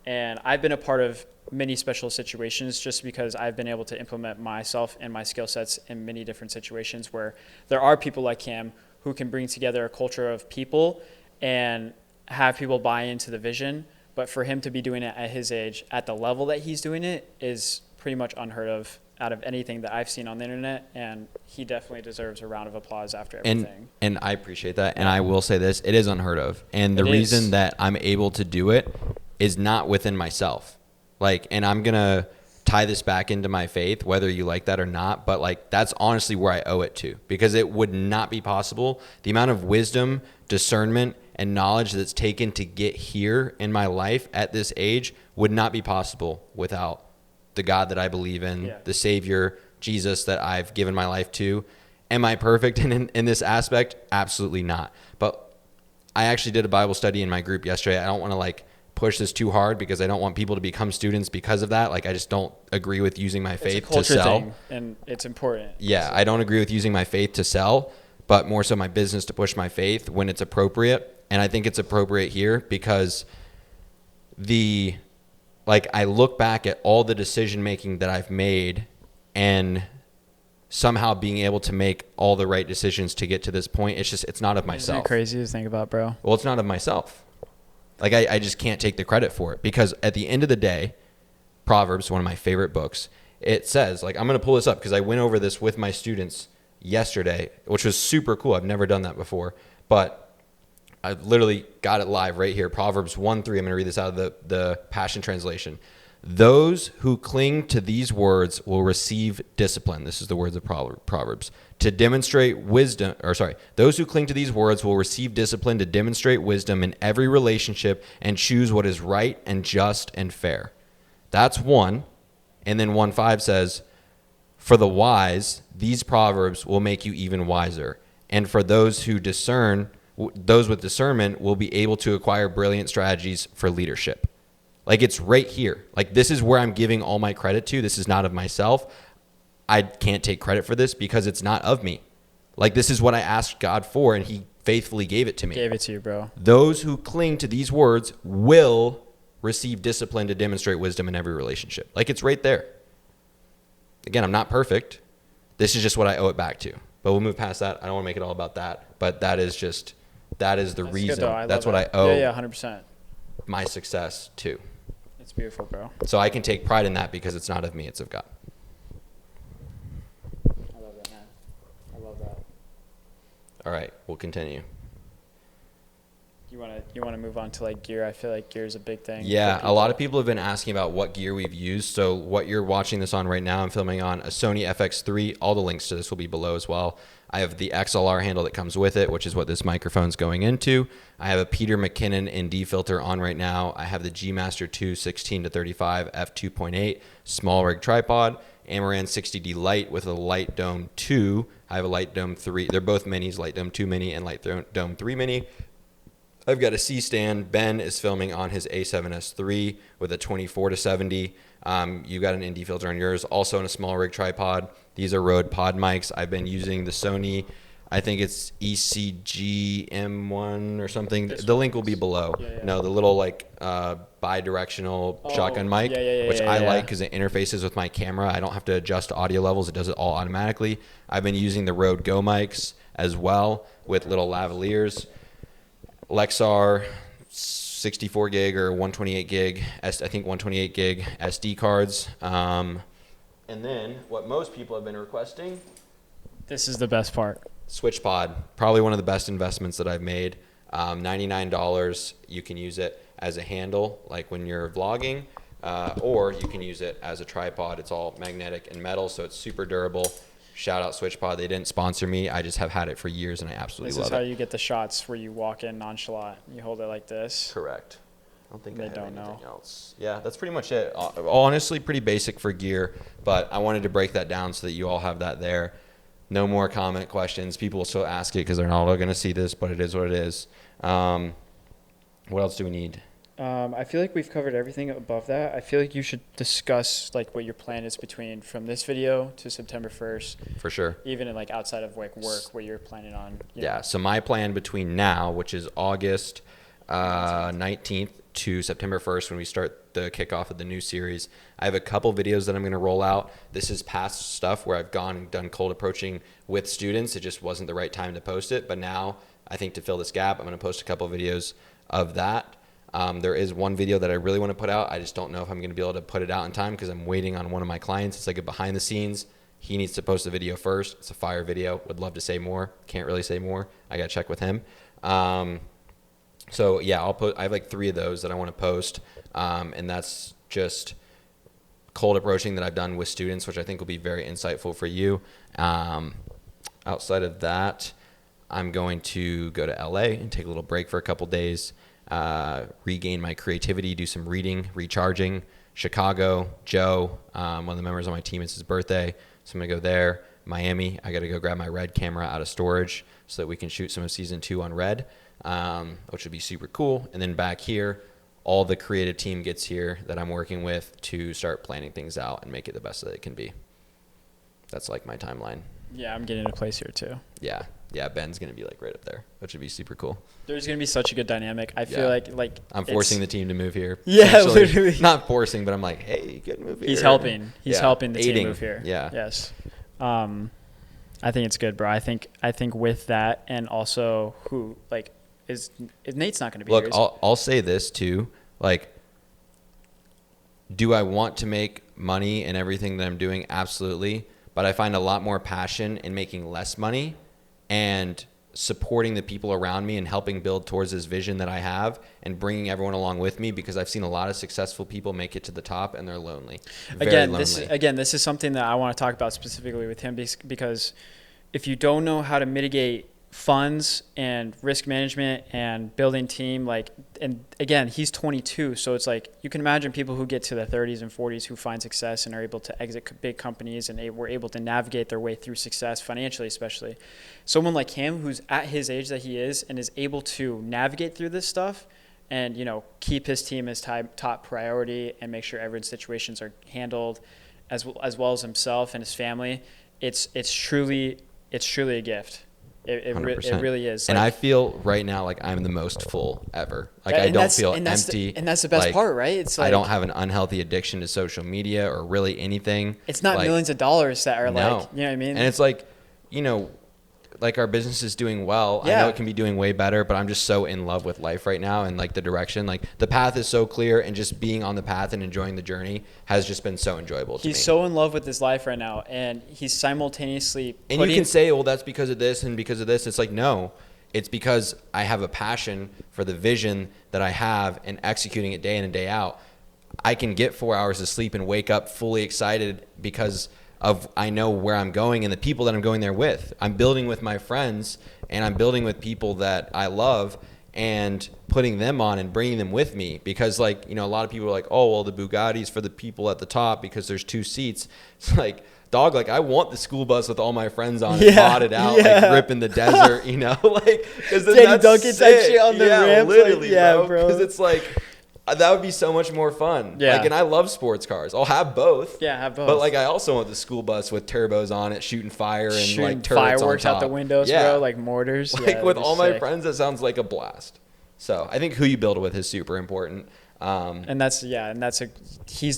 And I've been a part of many special situations, just because I've been able to implement myself and my skill sets in many different situations where there are people like Cam who can bring together a culture of people and have people buy into the vision. But for him to be doing it at his age, at the level that he's doing it, is pretty much unheard of out of anything that I've seen on the internet. And he definitely deserves a round of applause after everything. And I appreciate that. And I will say this, it is unheard of. And the It reason is. that I'm able to do it is not within myself. Like, and I'm going to tie this back into my faith, whether you like that or not. But like, that's honestly where I owe it to, because it would not be possible. The amount of wisdom, discernment, and knowledge that's taken to get here in my life at this age would not be possible without the God that I believe in, the Savior, Jesus, that I've given my life to. Am I perfect in this aspect? Absolutely not. But I actually did a Bible study in my group yesterday. I don't want to like push this too hard because I don't want people to become students because of that. Like, I just don't agree with using my faith to sell. Thing, and it's important. Yeah, I don't agree with using my faith to sell, but more so my business to push my faith when it's appropriate. And I think it's appropriate here because I look back at all the decision making that I've made and somehow being able to make all the right decisions to get to this point. It's not of myself. Isn't it crazy to think about, bro? Well, it's not of myself. Like, I just can't take the credit for it, because at the end of the day, Proverbs, one of my favorite books, it says, like, I'm going to pull this up because I went over this with my students yesterday, which was super cool. I've never done that before, but I literally got it live right here. Proverbs 1:3. I'm going to read this out of the Passion Translation. Those who cling to these words will receive discipline. This is the words of Proverbs. To demonstrate wisdom, those who cling to these words will receive discipline to demonstrate wisdom in every relationship and choose what is right and just and fair. That's one. And then 1:5 says, for the wise, these proverbs will make you even wiser. And for those with discernment will be able to acquire brilliant strategies for leadership. Like, it's right here. Like, this is where I'm giving all my credit to. This is not of myself. I can't take credit for this because it's not of me. Like, this is what I asked God for, and he faithfully gave it to me. Gave it to you, bro. Those who cling to these words will receive discipline to demonstrate wisdom in every relationship. Like, it's right there. Again, I'm not perfect. This is just what I owe it back to. But we'll move past that. I don't want to make it all about that. But that is the reason. That's what I owe 100%. my success to. It's beautiful, bro. So I can take pride in that because it's not of me, it's of God. I love that, man. I love that. All right, we'll continue. You want to move on to like gear? I feel like gear is a big thing. Yeah, a lot of people have been asking about what gear we've used. So what you're watching this on right now, I'm filming on a Sony FX3. All the links to this will be below as well. I have the XLR handle that comes with it, which is what this microphone's going into. I have a Peter McKinnon ND filter on right now. I have the G Master 2 16-35 f2.8 small rig tripod, Amaran 60D Lite with a Light Dome 2. I have a Light Dome 3. They're both minis, Light Dome 2 mini and Light Dome 3 mini. I've got a C-stand. Ben is filming on his A7S III with a 24-70. You got an ND filter on yours, also in a small rig tripod. These are Rode pod mics. I've been using the Sony, I think it's ECG M1 or something. The link will be below. Yeah. No, the little like bi-directional shotgun mic, which I like because it interfaces with my camera. I don't have to adjust audio levels. It does it all automatically. I've been using the Rode Go mics as well with little lavaliers. Lexar 64 gig or 128 gig, I think 128 gig SD cards. And then what most people have been requesting. This is the best part. SwitchPod, probably one of the best investments that I've made. $99. You can use it as a handle, like when you're vlogging, or you can use it as a tripod. It's all magnetic and metal, so it's super durable. Shout out SwitchPod. They didn't sponsor me. I just have had it for years, and I absolutely love it. This is how you get the shots where you walk in nonchalant. You hold it like this. Correct. I don't think They I have don't anything know. else. Yeah, that's pretty much it. Honestly, pretty basic for gear, but I wanted to break that down so that you all have that there. No more comment questions. People will still ask it because they're not all going to see this, but it is what it is. What else do we need? I feel like we've covered everything above that. I feel like you should discuss like what your plan is between from this video to September 1st. For sure. Even in like outside of like work, what you're planning on. Yeah. So my plan between now, which is August 19th, to September 1st when we start the kickoff of the new series. I have a couple videos that I'm going to roll out. This is past stuff where I've gone and done cold approaching with students. It just wasn't the right time to post it. But now I think to fill this gap, I'm going to post a couple videos of that. There is one video that I really want to put out. I just don't know if I'm going to be able to put it out in time because I'm waiting on one of my clients. It's like a behind the scenes. He needs to post the video first. It's a fire video. Would love to say more. Can't really say more. I got to check with him. So yeah, I have like 3 of those that I want to post. And that's just cold approaching that I've done with students, which I think will be very insightful for you. Outside of that, I'm going to go to LA and take a little break for a couple days, regain my creativity, do some reading, recharging. Chicago, Joe, one of the members on my team, it's his birthday. So I'm going to go there. Miami, I got to go grab my Red camera out of storage so that we can shoot some of season 2 on Red, which would be super cool. And then back here, all the creative team gets here that I'm working with to start planning things out and make it the best that it can be. That's like my timeline. Yeah, I'm getting a place here too. Yeah, Ben's going to be like right up there, which would be super cool. There's going to be such a good dynamic. I feel like I'm forcing the team to move here. Yeah, literally. Not forcing, but I'm like, hey, good move here. He's helping. He's helping the team move here. Yeah. Yes. I think it's good, bro. I think with that, and also who like is Nate's not going to be Look, here. I'll say this too. Like, do I want to make money in everything that I'm doing? Absolutely. But I find a lot more passion in making less money and supporting the people around me and helping build towards this vision that I have and bringing everyone along with me, because I've seen a lot of successful people make it to the top and they're lonely. Very lonely. This is something that I want to talk about specifically with him, because if you don't know how to mitigate funds and risk management and building team, and again, he's 22, so it's like you can imagine people who get to their 30s and 40s who find success and are able to exit big companies and were able to navigate their way through success financially, especially someone like him who's at his age that he is and is able to navigate through this stuff and keep his team as top priority and make sure everyone's situations are handled as well as himself and his family. It's truly a gift. It really is. And I feel right now like I'm the most full ever. Like I don't feel empty. And that's the best part, right? It's like, I don't have an unhealthy addiction to social media or really anything. It's not millions of dollars that are you know what I mean? And it's like, like our business is doing well. Yeah. I know it can be doing way better, but I'm just so in love with life right now and like the direction. Like the path is so clear, and just being on the path and enjoying the journey has just been so enjoyable to me. He's so in love with his life right now, and he's simultaneously And you can say, well, that's because of this and because of this. It's like, no, it's because I have a passion for the vision that I have and executing it day in and day out. I can get 4 hours of sleep and wake up fully excited because I know where I'm going and the people that I'm going there with. I'm building with my friends, and I'm building with people that I love and putting them on and bringing them with me, because a lot of people are like, oh, well, the Bugatti's for the people at the top because there's 2 seats. It's like, dog, I want the school bus with all my friends on it, modded out, ripping the desert, because then that's Duncan type shit on the ramp. Literally, bro. Because it's like, that would be so much more fun. Yeah. And I love sports cars. I'll have both. Yeah, have both. But I also want the school bus with turbos on it, shooting fire and turrets fireworks on top. Out the windows, bro, like mortars. With all my friends, that sounds like a blast. So I think who you build with is super important. He's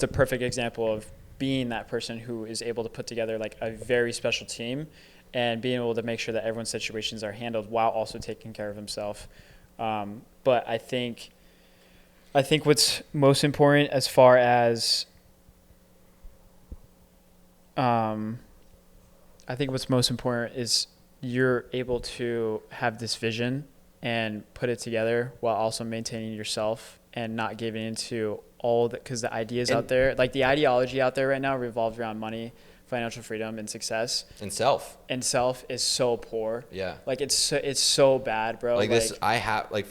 the perfect example of being that person who is able to put together a very special team and being able to make sure that everyone's situations are handled while also taking care of himself. But I think what's most important as far as is you're able to have this vision and put it together while also maintaining yourself and not giving into all that, because the ideas out there, the ideology out there right now revolves around money, financial freedom, and success. And self is so poor. Yeah. It's so bad, bro. For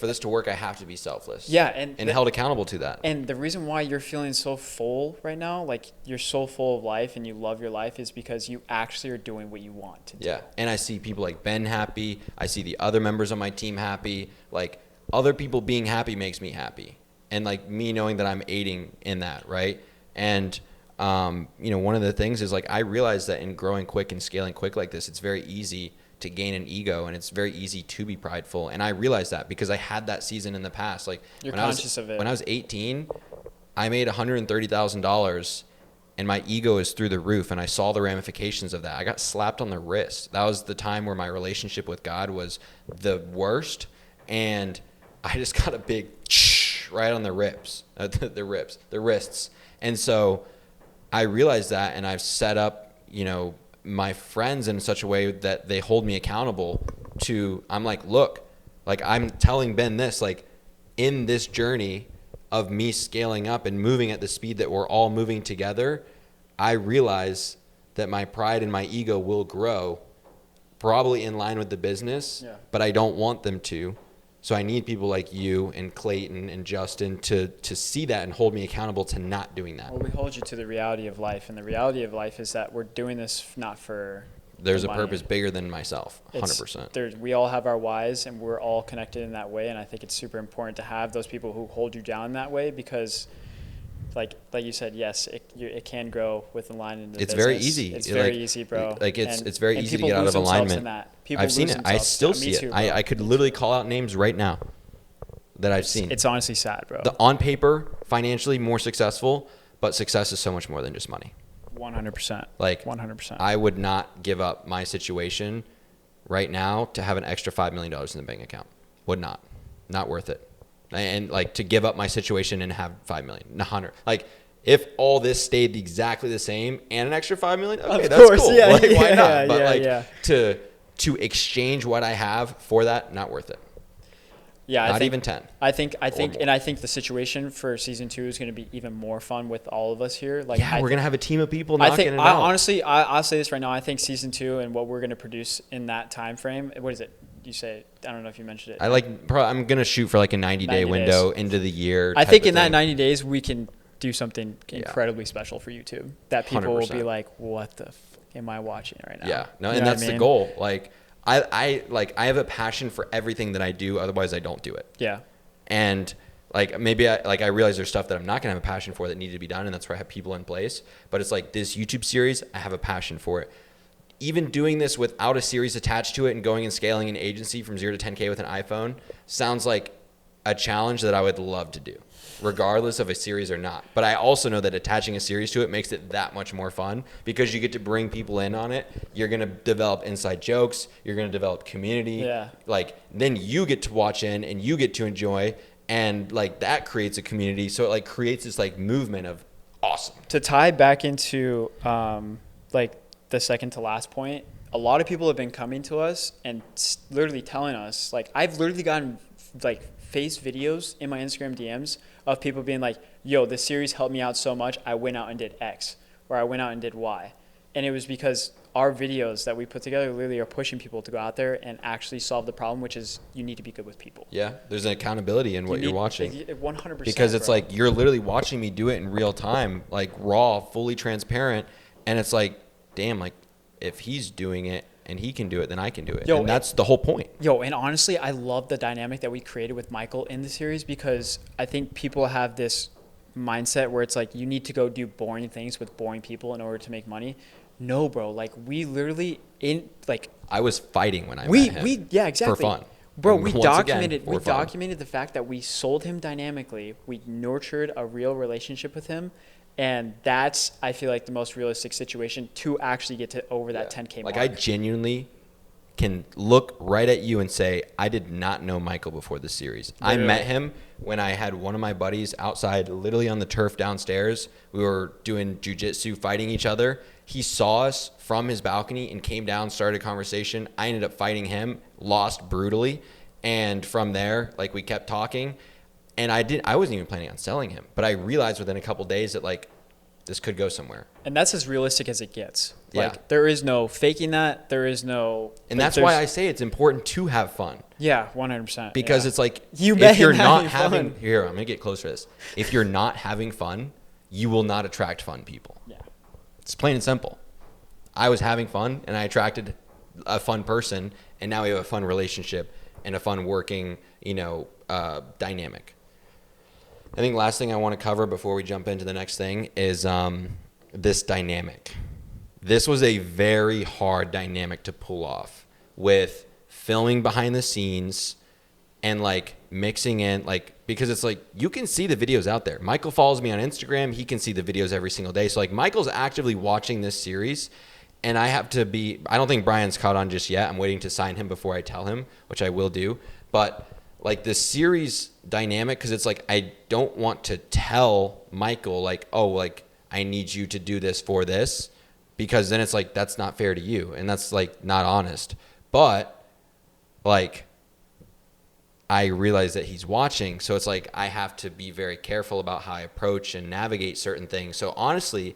this to work, I have to be selfless. Yeah. And held accountable to that. And the reason why you're feeling so full right now, you're so full of life and you love your life, is because you actually are doing what you want to do. Yeah. And I see people like Ben happy. I see the other members on my team happy. Other people being happy makes me happy. And me knowing that I'm aiding in that, right? And one of the things is I realize that in growing quick and scaling quick like this, it's very easy to gain an ego, and it's very easy to be prideful. And I realized that because I had that season in the past. Like You're conscious of it. When I was 18, I made $130,000 and my ego is through the roof, and I saw the ramifications of that. I got slapped on the wrist. That was the time where my relationship with God was the worst, and I just got a big right on the wrists. And so I realized that, and I've set up, my friends in such a way that they hold me accountable to, I'm like, look, like I'm telling Ben this, like in this journey of me scaling up and moving at the speed that we're all moving together, I realize that my pride and my ego will grow probably in line with the business, but I don't want them to. So I need people like you and Clayton and Justin to see that and hold me accountable to not doing that. Well, we hold you to the reality of life, and the reality of life is that we're doing this not for There's the a money. purpose bigger than myself, 100%. We all have our whys, and we're all connected in that way, and I think it's super important to have those people who hold you down that way because like you said, yes, it can grow with the line in the It's business. very easy. It's very easy, bro. Like it's very easy to people get out lose of themselves alignment. in that. I've seen it. I still see it. Too, I could literally call out names right now that I've seen. It's honestly sad, bro. On paper, financially more successful, but success is so much more than just money. 100%. Like 100%. I would not give up my situation right now to have an extra $5 million in the bank account. Would not. Not worth it. And like to give up my situation and have $5 million, 100. Like if all this stayed exactly the same and an extra $5 million, okay, that's cool. Yeah, like, why not? But yeah. to exchange what I have for that, not worth it. Yeah, not even 10. I think the situation for season 2 is going to be even more fun with all of us here. Like, we're going to have a team of people knocking it out. Honestly, I'll say this right now. I think season 2 and what we're going to produce in that time frame. What is it? You say? I don't know if you mentioned it. I'm going to shoot for like a 90-day window into the year. I think in that 90 days we can do something incredibly special for YouTube that people 100%. will be like, "What the am I watching right now?" Yeah, no, and that's the goal. Like, I have a passion for everything that I do. Otherwise, I don't do it. Yeah. And like maybe I realize there's stuff that I'm not gonna have a passion for that needed to be done, and that's where I have people in place. But it's like this YouTube series, I have a passion for it. Even doing this without a series attached to it and going and scaling an agency from 0 to 10K with an iPhone sounds like a challenge that I would love to do, regardless of a series or not. But I also know that attaching a series to it makes it that much more fun because you get to bring people in on it. You're going to develop inside jokes. You're going to develop community. Yeah. Like then you get to watch in and you get to enjoy, and like that creates a community. So it like creates this like movement of awesome. To tie back into like the second to last point, a lot of people have been coming to us and literally telling us, like I've literally gotten like face videos in my Instagram DMs of people being like, yo, this series helped me out so much, I went out and did X, or I went out and did Y. And it was because our videos that we put together literally are pushing people to go out there and actually solve the problem, which is you need to be good with people. Yeah, there's an accountability in what you're watching. 100%. Because it's like you're literally watching me do it in real time, like raw, fully transparent. And it's like, damn, like if he's doing it and he can do it, then I can do it. And that's the whole point. And honestly, I love the dynamic that we created with Michael in the series because I think people have this mindset where it's like you need to go do boring things with boring people in order to make money. No, bro. Like we literally I was fighting when I met him. Yeah, exactly. For fun. Bro, And we documented the fact that we sold him dynamically. We nurtured a real relationship with him. And that's, I feel like, the most realistic situation to actually get to over that 10K mark. Like I genuinely can look right at you and say, I did not know Michael before this series. Literally. I met him when I had one of my buddies outside, literally on the turf downstairs. We were doing jujitsu, fighting each other. He saw us from his balcony and came down, started a conversation. I ended up fighting him, lost brutally. And from there, like we kept talking. And I wasn't even planning on selling him, but I realized within a couple days that like this could go somewhere. And that's as realistic as it gets. Yeah. Like there is no faking that. There is no. And that's why I say it's important to have fun. Yeah, 100%. Because it's like if you're not having fun. Here, I'm gonna get closer to this. If you're not having fun, you will not attract fun people. Yeah. It's plain and simple. I was having fun and I attracted a fun person, and now we have a fun relationship and a fun working, dynamic. I think last thing I want to cover before we jump into the next thing is this dynamic. This was a very hard dynamic to pull off. with filming behind the scenes and like mixing in, like, because it's like you can see the videos out there. Michael follows me on Instagram. He can see the videos every single day. So like Michael's actively watching this series, and I don't think Bryan's caught on just yet. I'm waiting to sign him before I tell him, which I will do. But like the series dynamic, because it's like I don't want to tell Michael like, oh, like I need you to do this for this, because then it's like that's not fair to you, and that's like not honest. But like I realize that he's watching, so it's like I have to be very careful about how I approach and navigate certain things. So honestly,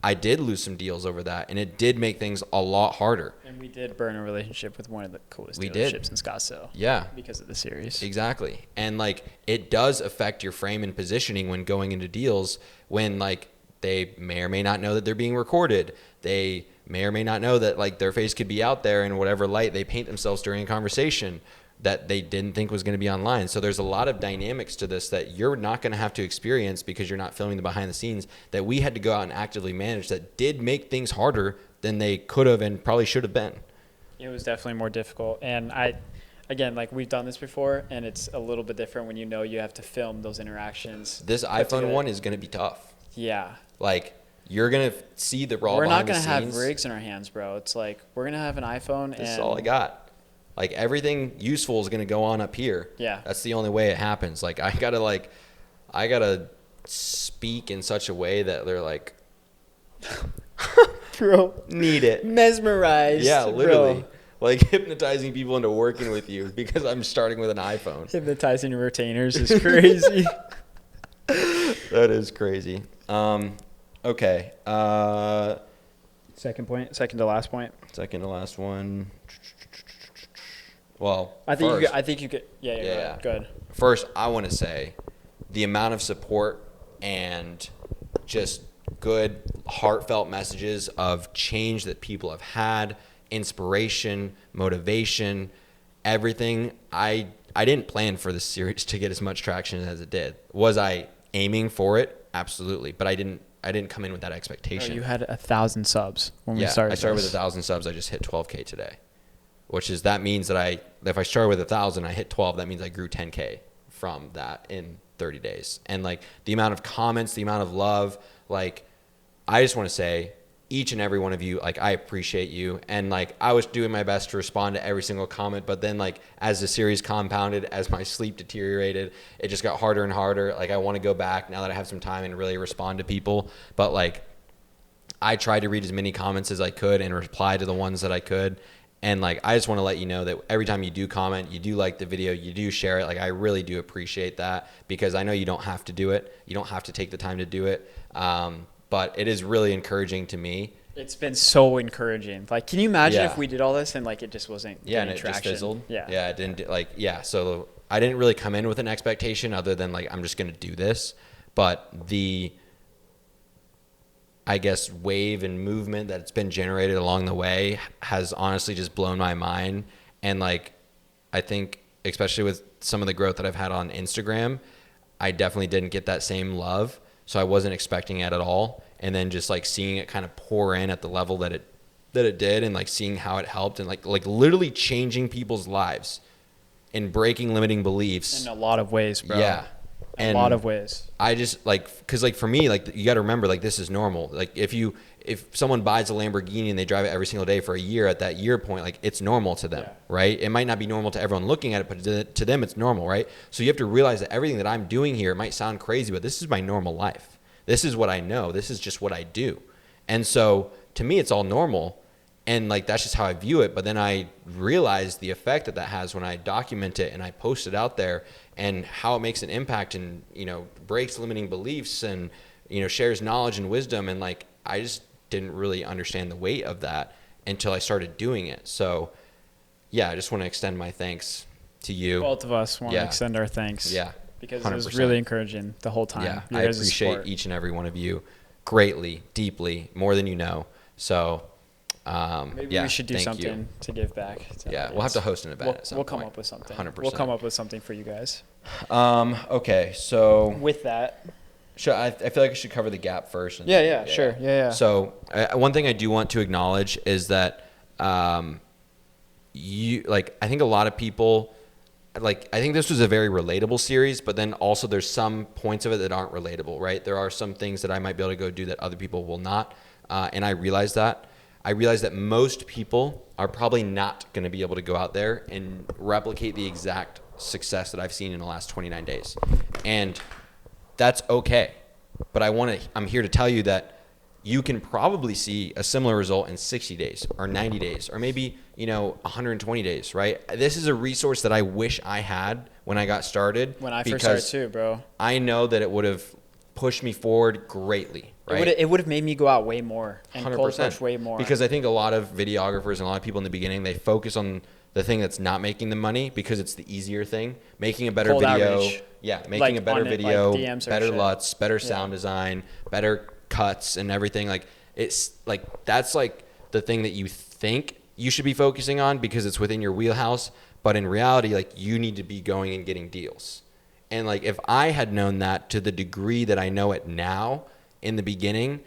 I did lose some deals over that, and it did make things a lot harder. And we did burn a relationship with one of the coolest We dealerships did. in Scottsdale. Yeah. Because of the series. Exactly. And like it does affect your frame and positioning when going into deals, when like they may or may not know that they're being recorded. They may or may not know that like their face could be out there in whatever light they paint themselves during a conversation that they didn't think was going to be online. So there's a lot of dynamics to this that you're not going to have to experience because you're not filming the behind the scenes, that we had to go out and actively manage, that did make things harder than they could have and probably should have been. It was definitely more difficult. And again, like we've done this before, and it's a little bit different when you know you have to film those interactions. This iPhone one is going to be tough. Yeah. Like you're going to see the raw We're not behind the going to have scenes. rigs in our hands, bro. It's like we're going to have an iPhone. This is and all I got. Like everything useful is going to go on up here. Yeah. That's the only way it happens. Like I gotta speak in such a way that they're like, bro, need it. Mesmerized. Yeah, literally. Bro. Like hypnotizing people into working with you because I'm starting with an iPhone. Hypnotizing retainers is crazy. That is crazy. Okay. Second to last point. Second to last one. Well, I think first, you could. Yeah. Good. First, I want to say the amount of support and just good, heartfelt messages of change that people have had, inspiration, motivation, everything. I didn't plan for this series to get as much traction as it did. Was I aiming for it? Absolutely, but I didn't come in with that expectation. Oh, you had 1,000 subs when we started. I started this. with 1,000 subs. I just hit 12K today, that means that if I started with 1,000, I hit 12. That means I grew 10K from that in 30 days. And like the amount of comments, the amount of love, like I just want to say each and every one of you, like I appreciate you. And like I was doing my best to respond to every single comment, but then like as the series compounded, as my sleep deteriorated, it just got harder and harder. Like I want to go back now that I have some time and really respond to people. But like I tried to read as many comments as I could and reply to the ones that I could. And like, I just want to let you know that every time you do comment, you do like the video, you do share it. Like, I really do appreciate that, because I know you don't have to do it. You don't have to take the time to do it. But it is really encouraging to me. It's been so encouraging. Like, can you imagine Yeah. if we did all this and like it just wasn't Yeah, and getting it traction? just fizzled. Yeah. Yeah, it didn't so I didn't really come in with an expectation other than like, I'm just going to do this. But the, I guess, wave and movement that's been generated along the way has honestly just blown my mind. And like, I think especially with some of the growth that I've had on Instagram, I definitely didn't get that same love. So I wasn't expecting it at all. And then just like seeing it kind of pour in at the level that it did, and like seeing how it helped, and like literally changing people's lives and breaking limiting beliefs. In a lot of ways, bro. Yeah. In a lot of ways. I just like, cause like for me, like you got to remember, like this is normal. Like if someone buys a Lamborghini and they drive it every single day for a year, at that year point, like it's normal to them, Yeah. right? It might not be normal to everyone looking at it, but to them it's normal, right? So you have to realize that everything that I'm doing here, it might sound crazy, but this is my normal life. This is what I know. This is just what I do. And so to me, it's all normal. And like, that's just how I view it. But then I realized the effect that has when I document it and I post it out there, and how it makes an impact, and, you know, breaks limiting beliefs, and, you know, shares knowledge and wisdom. And like, I just didn't really understand the weight of that until I started doing it. So yeah, I just want to extend my thanks to you. Both of us want to Yeah. extend our thanks. Yeah. Because it was 100%. really encouraging the whole time. Yeah, Your I guys' appreciate support. each and every one of you greatly, deeply, more than you know. So, Maybe yeah, we should do thank something you. to give back. To Yeah, the we'll have audience. to host an event at some We'll point. come up with something. 100%. We'll come up with something for you guys. Okay, so With that. I feel like I should cover the gap first. And Yeah, sure. Yeah. So one thing I do want to acknowledge is that I think a lot of people, I think this was a very relatable series, but then also there's some points of it that aren't relatable, right? There are some things that I might be able to go do that other people will not. And I realize that. I realize that most people are probably not going to be able to go out there and replicate the exact success that I've seen in the last 29 days. And that's okay. But I'm here to tell you that you can probably see a similar result in 60 days or 90 days or maybe, 120 days, right? This is a resource that I wish I had when I got started. When I first started too, bro. I know that it would have pushed me forward greatly, right? It would have made me go out way more and 100%. cold push way more. Because I think a lot of videographers and a lot of people in the beginning, they focus on the thing that's not making them money because it's the easier thing. Making a better Cold video. outreach. Yeah, making a better on it, video, DMs or better shit. LUTs, better sound design, better cuts and everything. It's that's the thing that you think you should be focusing on because it's within your wheelhouse. But in reality, you need to be going and getting deals. And if I had known that to the degree that I know it now in the beginning,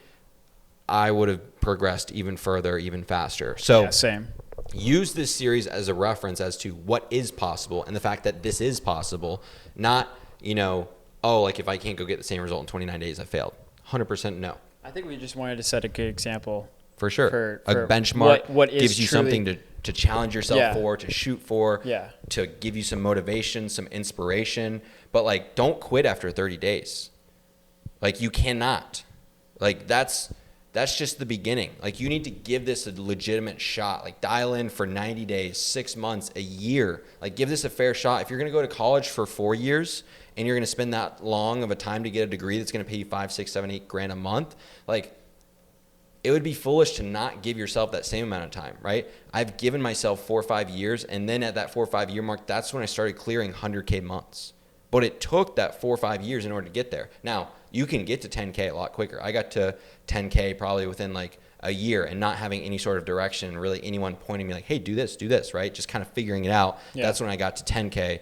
I would have progressed even further, even faster. So yeah, same. Use this series as a reference as to what is possible and the fact that this is possible, not, if I can't go get the same result in 29 days, I failed. 100% no. I think we just wanted to set a good example. For sure. For a benchmark what is gives you truly, something to challenge yourself for, to shoot for, Yeah. to give you some motivation, some inspiration. But don't quit after 30 days. You cannot. That's just the beginning. You need to give this a legitimate shot. Dial in for 90 days, 6 months, a year. Give this a fair shot. If you're going to go to college for 4 years and you're going to spend that long of a time to get a degree that's going to pay you 5, 6, 7, 8 grand a month, it would be foolish to not give yourself that same amount of time, right? I've given myself 4 or 5 years, and then at that 4 or 5 year mark, that's when I started clearing 100K months. But it took that 4 or 5 years in order to get there. Now, you can get to 10K a lot quicker. I got to 10K probably within a year and not having any sort of direction and really anyone pointing me hey, do this, right? Just kind of figuring it out. Yeah. That's when I got to 10K,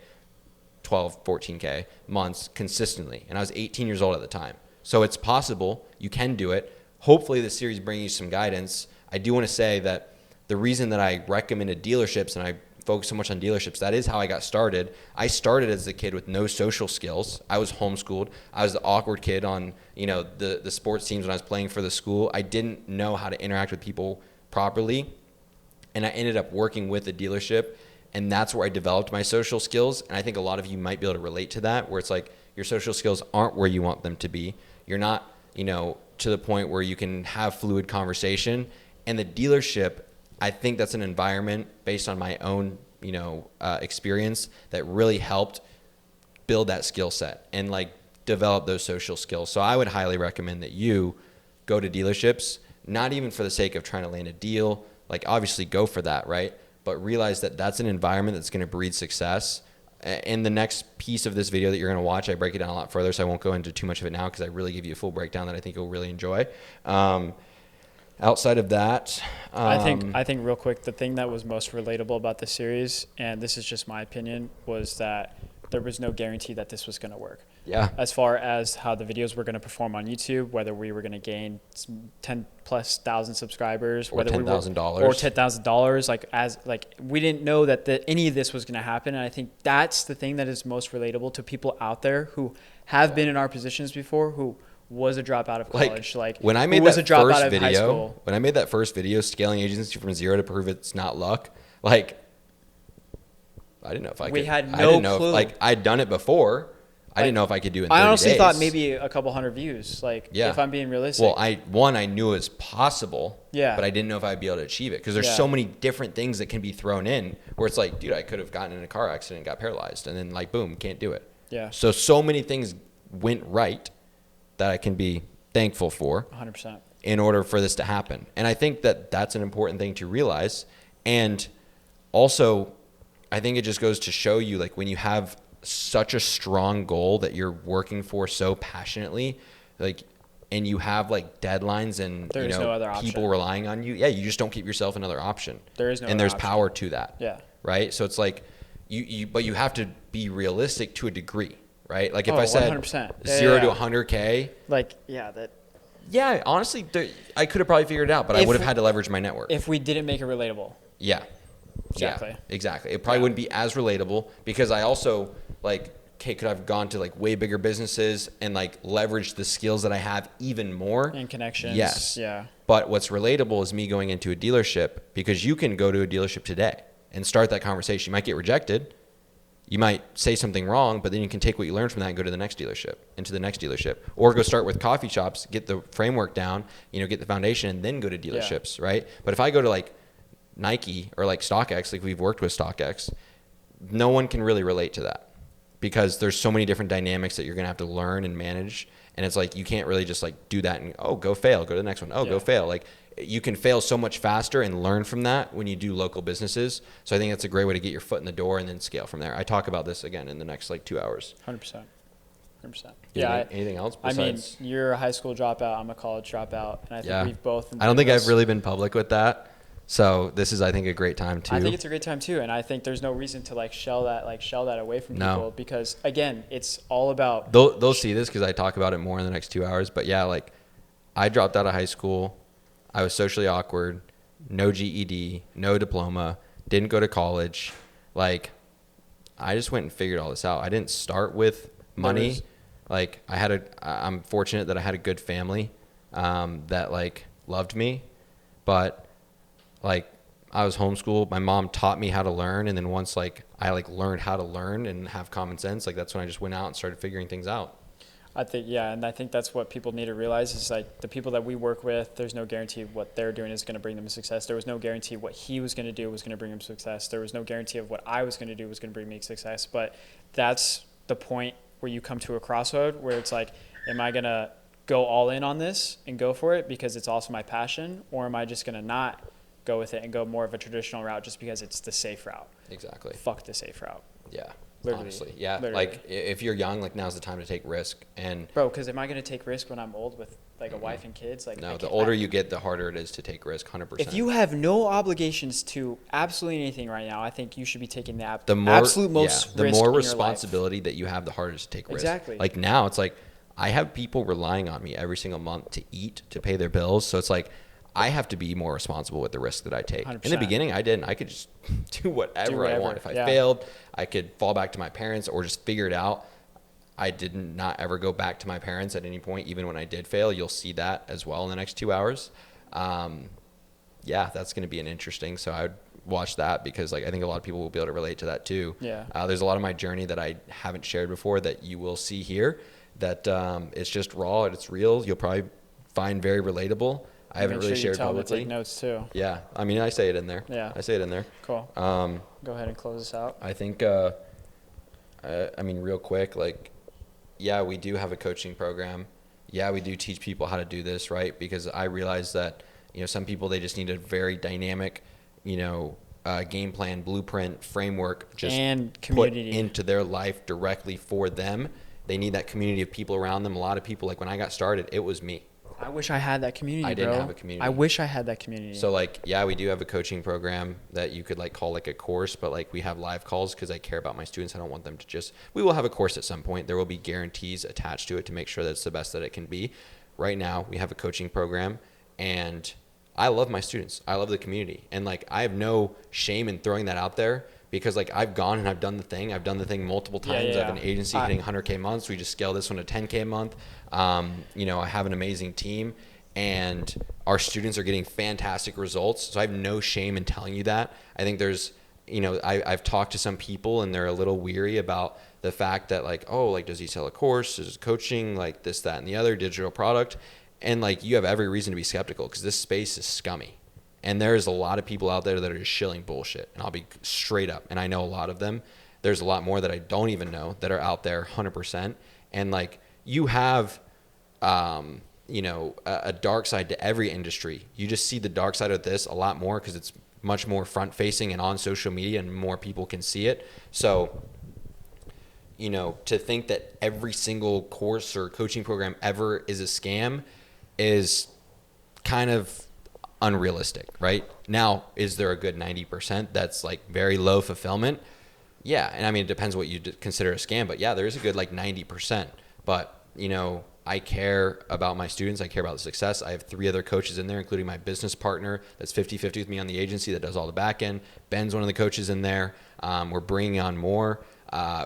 12, 14K months consistently. And I was 18 years old at the time. So it's possible. You can do it. Hopefully this series brings you some guidance. I do want to say that the reason that I recommended dealerships and I focus so much on dealerships, that is how I got started. I started as a kid with no social skills. I was homeschooled. I was the awkward kid on, the sports teams when I was playing for the school. I didn't know how to interact with people properly. And I ended up working with a dealership, and that's where I developed my social skills. And I think a lot of you might be able to relate to that, where it's your social skills aren't where you want them to be. You're not, to the point where you can have fluid conversation. And the dealership, I think that's an environment based on my own, experience that really helped build that skill set and develop those social skills. So I would highly recommend that you go to dealerships, not even for the sake of trying to land a deal. Obviously go for that, right? But realize that that's an environment that's going to breed success. In the next piece of this video that you're going to watch, I break it down a lot further, so I won't go into too much of it now because I really give you a full breakdown that I think you'll really enjoy. Outside of that, I think real quick, the thing that was most relatable about the series, and this is just my opinion, was that there was no guarantee that this was going to work. Yeah. As far as how the videos were going to perform on YouTube, whether we were going to gain 10,000+ subscribers, or whether $10,000, or $10,000, we didn't know that any of this was going to happen. And I think that's the thing that is most relatable to people out there who have been in our positions before, who was a dropout of college, when I made that first video, when I made that first video, scaling agency from zero to prove it's not luck, I didn't know if I could. We had no I didn't know clue. If, I'd done it before. I didn't know if I could do it in 30 I honestly days. thought maybe a couple hundred views, if I'm being realistic. Well, I knew it was possible, Yeah. but I didn't know if I'd be able to achieve it because there's so many different things that can be thrown in where it's dude, I could have gotten in a car accident and got paralyzed and then boom, can't do it. Yeah. So many things went right that I can be thankful for 100%. in order for this to happen. And I think that that's an important thing to realize. And also, I think it just goes to show you, when you have such a strong goal that you're working for so passionately, and you have deadlines and There's no other people option. relying on you. Yeah, you just don't keep yourself another option. There is no and other there's option. power to that. Yeah. Right. So it's but you have to be realistic to a degree, right? If Oh, I said 100%. 0 to Yeah. 100K. That. Yeah, honestly, I could have probably figured it out, but I would have had to leverage my network. If we didn't make it relatable. Yeah. Exactly. Yeah, exactly. It probably wouldn't be as relatable because I also like, okay, could I've gone to like way bigger businesses and like leveraged the skills that I have even more? And connections. Yes. Yeah. But what's relatable is me going into a dealership, because you can go to a dealership today and start that conversation. You might get rejected. You might say something wrong, but then you can take what you learned from that and go to the next dealership, into the next dealership, or go start with coffee shops, get the framework down, get the foundation, and then go to dealerships, right? But if I go to like Nike or like StockX, like we've worked with StockX, no one can really relate to that because there's so many different dynamics that you're going to have to learn and manage. And it's like, you can't really just like do that and, go fail, go to the next one. Go fail. Like, you can fail so much faster and learn from that when you do local businesses. So I think that's a great way to get your foot in the door and then scale from there. I talk about this again in the next like 2 hours. 100%. 100%. Yeah. Anything else besides? I mean, you're a high school dropout. I'm a college dropout. And I think we've both. I don't think I've really been public with that. So this is, I think, a great time too. I think it's a great time too. And I think there's no reason to like shell that away from people, because again, it's all about. They'll see this because I talk about it more in the next 2 hours. But yeah, like I dropped out of high school. I was socially awkward, no GED, no diploma, didn't go to college. Like, I just went and figured all this out. I didn't start with money. Like, I'm fortunate that I had a good family that like loved me, but like I was homeschooled. My mom taught me how to learn, and then once like I like learned how to learn and have common sense, like that's when I just went out and started figuring things out. I think, and I think that's what people need to realize is like the people that we work with, there's no guarantee what they're doing is going to bring them success. There was no guarantee what he was going to do was going to bring him success. There was no guarantee of what I was going to do was going to bring me success. But that's the point where you come to a crossroad where it's like, am I going to go all in on this and go for it because it's also my passion, or am I just going to not go with it and go more of a traditional route just because it's the safe route? Exactly. Fuck the safe route. Yeah. Literally. Honestly, yeah. Literally. Like if you're young, like now's the time to take risk. And bro, because am I going to take risk when I'm old with like a wife and kids? Like, no, the older you get, the harder it is to take risk. 100%. If you have no obligations to absolutely anything right now, I think you should be taking the more, absolute most the risk more in your responsibility that you have, the harder it is to take risk. Exactly. Like now, it's like I have people relying on me every single month to eat, to pay their bills. So it's like I have to be more responsible with the risk that I take. 100%. In the beginning, I didn't. I could just do whatever I want. If I failed, I could fall back to my parents or just figure it out. I did not ever go back to my parents at any point, even when I did fail. You'll see that as well in the next 2 hours. Yeah, that's going to be an interesting. So I would watch that because like I think a lot of people will be able to relate to that too. Yeah. There's a lot of my journey that I haven't shared before that you will see here. That it's just raw and it's real. You'll probably find very relatable. I haven't really shared publicly. Take notes too. Yeah, I mean, I say it in there. Yeah, I say it in there. Cool. Go ahead and close this out. I think, I mean, real quick, like, yeah, we do have a coaching program. Yeah, we do teach people how to do this, right? Because I realize that, some people, they just need a very dynamic, game plan, blueprint, framework, just and community put into their life directly for them. They need that community of people around them. A lot of people, like when I got started, it was me. I wish I had that community, I didn't have a community. I wish I had that community. So like, yeah, we do have a coaching program that you could like call like a course, but like we have live calls because I care about my students. I don't want them to just, we will have a course at some point. There will be guarantees attached to it to make sure that it's the best that it can be. Right now we have a coaching program and I love my students. I love the community. And like, I have no shame in throwing that out there because like I've gone and I've done the thing. I've done the thing multiple times. I have an agency hitting 100K months. We just scaled this one to 10K a month. I have an amazing team and our students are getting fantastic results. So I have no shame in telling you that. I think there's, I've talked to some people and they're a little weary about the fact that like, oh, like, does he sell a course? Is coaching like this, that, and the other digital product? And like, you have every reason to be skeptical because this space is scummy. And there's a lot of people out there that are just shilling bullshit. And I'll be straight up. And I know a lot of them. There's a lot more that I don't even know that are out there 100%. And like, you have, a dark side to every industry. You just see the dark side of this a lot more because it's much more front facing and on social media and more people can see it. So, to think that every single course or coaching program ever is a scam is kind of unrealistic, right? Now, is there a good 90% that's like very low fulfillment? Yeah. And I mean, it depends what you consider a scam, but yeah, there is a good like 90%. But, I care about my students. I care about the success. I have 3 other coaches in there, including my business partner that's 50-50 with me on the agency that does all the back end. Ben's one of the coaches in there. We're bringing on more.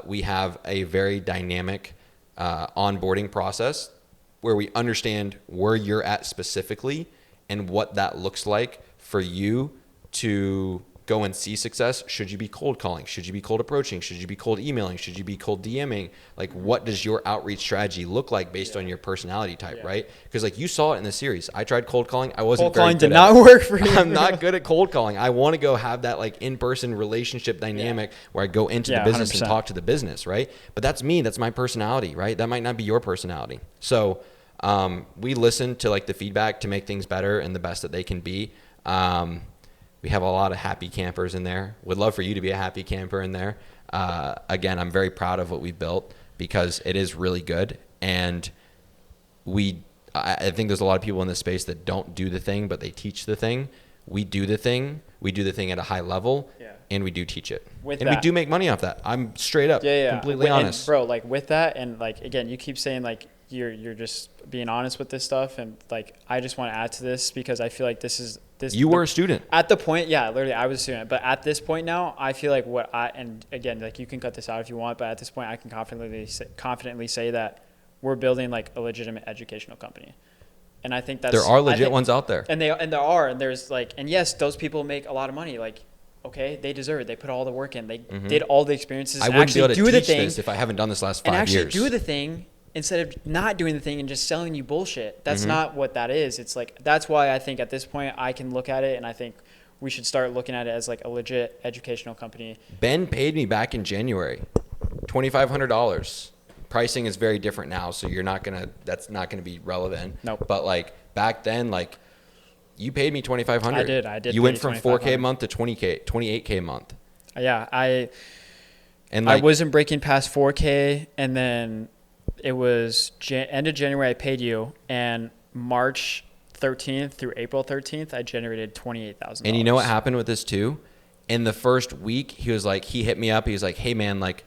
We have a very dynamic onboarding process where we understand where you're at specifically and what that looks like for you to go and see success. Should you be cold calling? Should you be cold approaching? Should you be cold emailing? Should you be cold DMing? Like, what does your outreach strategy look like based on your personality type, right? Because like you saw it in the series. I tried cold calling. I wasn't very good did not work for you. I'm not good at cold calling. I want to go have that like in-person relationship dynamic where I go into the business 100%. and talk to the business, right? But that's me. That's my personality, right? That might not be your personality. So we listen to like the feedback to make things better and the best that they can be. We have a lot of happy campers in there. Would love for you to be a happy camper in there. Again, I'm very proud of what we've built because it is really good. And I think there's a lot of people in this space that don't do the thing, but they teach the thing. We do the thing. We do the thing at a high level, and we do teach it. We do make money off that. I'm straight up, completely honest. And bro, like with that, and like again, you keep saying like you're just being honest with this stuff, and like I just want to add to this because I feel like this. You were a student. At the point, literally I was a student. But at this point now, I feel like and again, like you can cut this out if you want, but at this point I can confidently say that we're building like a legitimate educational company. And I think there are legit ones out there. And there's like, and yes, those people make a lot of money. Like, okay, they deserve it. They put all the work in. They did all the experiences. I wouldn't be able to teach this if I haven't done this last 5 years. And actually do the thing instead of not doing the thing and just selling you bullshit. That's not what that is. It's like, that's why I think at this point I can look at it and I think we should start looking at it as like a legit educational company. Ben paid me back in January, $2,500. Pricing is very different now, so that's not gonna be relevant. Nope. But like back then, like you paid me $2,500. I did. You went from $4K a month to $28K a month. Yeah, I wasn't breaking past 4K, and then it was end of January I paid you, and March 13th through April 13th I generated $28,000. And you know what happened with this too? In the first week, he hit me up. He was like, "Hey man, like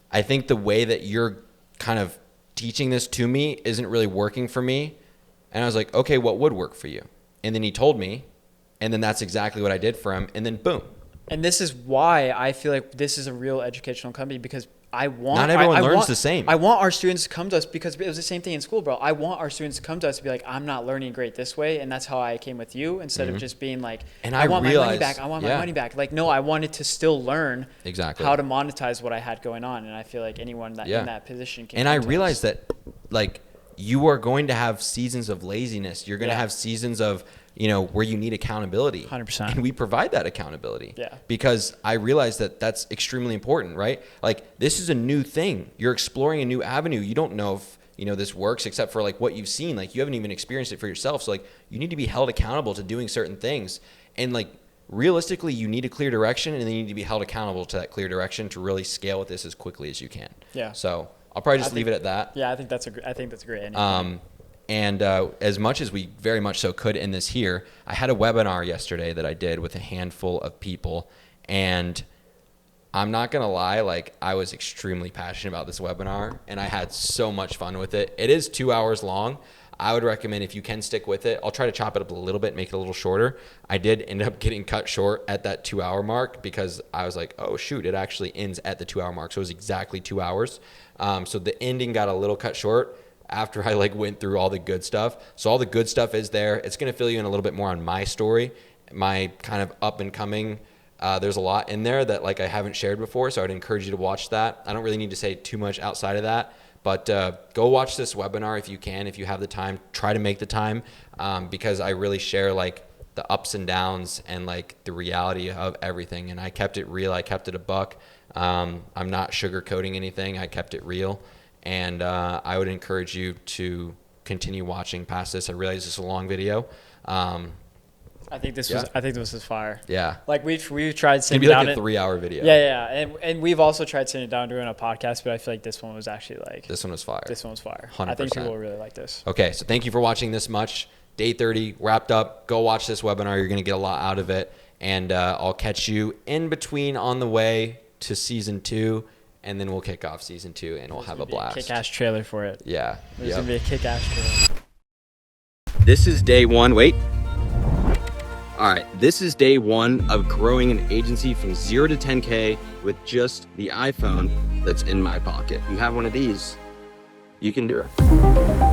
I think the way that you're kind of teaching this to me isn't really working for me." And I was like, "Okay, what would work for you?" And then he told me, and then that's exactly what I did for him. And then boom. And this is why I feel like this is a real educational company, because not everyone learns the same. I want our students to come to us because it was the same thing in school, bro. I want our students to come to us to be like, I'm not learning great this way, and that's how I came with you, instead of just being like, and I want my money back. I want my money back. Like, no, I wanted to still learn how to monetize what I had going on, and I feel like anyone that in that position can. And I realized that, like, you are going to have seasons of laziness. You're going to have seasons of, where you need accountability. 100%. And we provide that accountability. Yeah. Because I realized that that's extremely important, right? Like, this is a new thing. You're exploring a new avenue. You don't know if, this works except for like what you've seen. Like, you haven't even experienced it for yourself. So like, you need to be held accountable to doing certain things. And like, realistically, you need a clear direction, and then you need to be held accountable to that clear direction to really scale with this as quickly as you can. Yeah. So I'll probably just leave it at that. Yeah, I think that's a great ending. And as much as we very much so could end this here, I had a webinar yesterday that I did with a handful of people, and I'm not going to lie, like, I was extremely passionate about this webinar, and I had so much fun with it. It is 2 hours long. I would recommend, if you can stick with it, I'll try to chop it up a little bit, make it a little shorter. I did end up getting cut short at that 2 hour mark because I was like, oh shoot, it actually ends at the 2 hour mark. So it was exactly 2 hours. So the ending got a little cut short after I like went through all the good stuff. So all the good stuff is there. It's going to fill you in a little bit more on my story, my kind of up and coming. There's a lot in there that like I haven't shared before. So I'd encourage you to watch that. I don't really need to say too much outside of that. But go watch this webinar if you can, if you have the time. Try to make the time because I really share like the ups and downs and like the reality of everything. And I kept it real. I kept it a buck. I'm not sugarcoating anything. I kept it real. And I would encourage you to continue watching past this. I realize this is a long video. I think this was fire. Yeah. Like we've tried sitting down. It'd be like a 3 hour video. Yeah. And we've also tried sitting down doing a podcast, but I feel like this one was actually like. This one was fire. 100%. I think people will really like this. Okay, so thank you for watching this much. Day 30 wrapped up. Go watch this webinar. You're going to get a lot out of it. And I'll catch you in between on the way to season 2 and then we'll kick off season 2 and we'll have a blast. Kick-ass trailer for it. Yeah. There's going to be a kick-ass trailer. This is day 1. Wait. All right. This is day 1 of growing an agency from 0 to 10K with just the iPhone that's in my pocket. You have one of these, you can do it.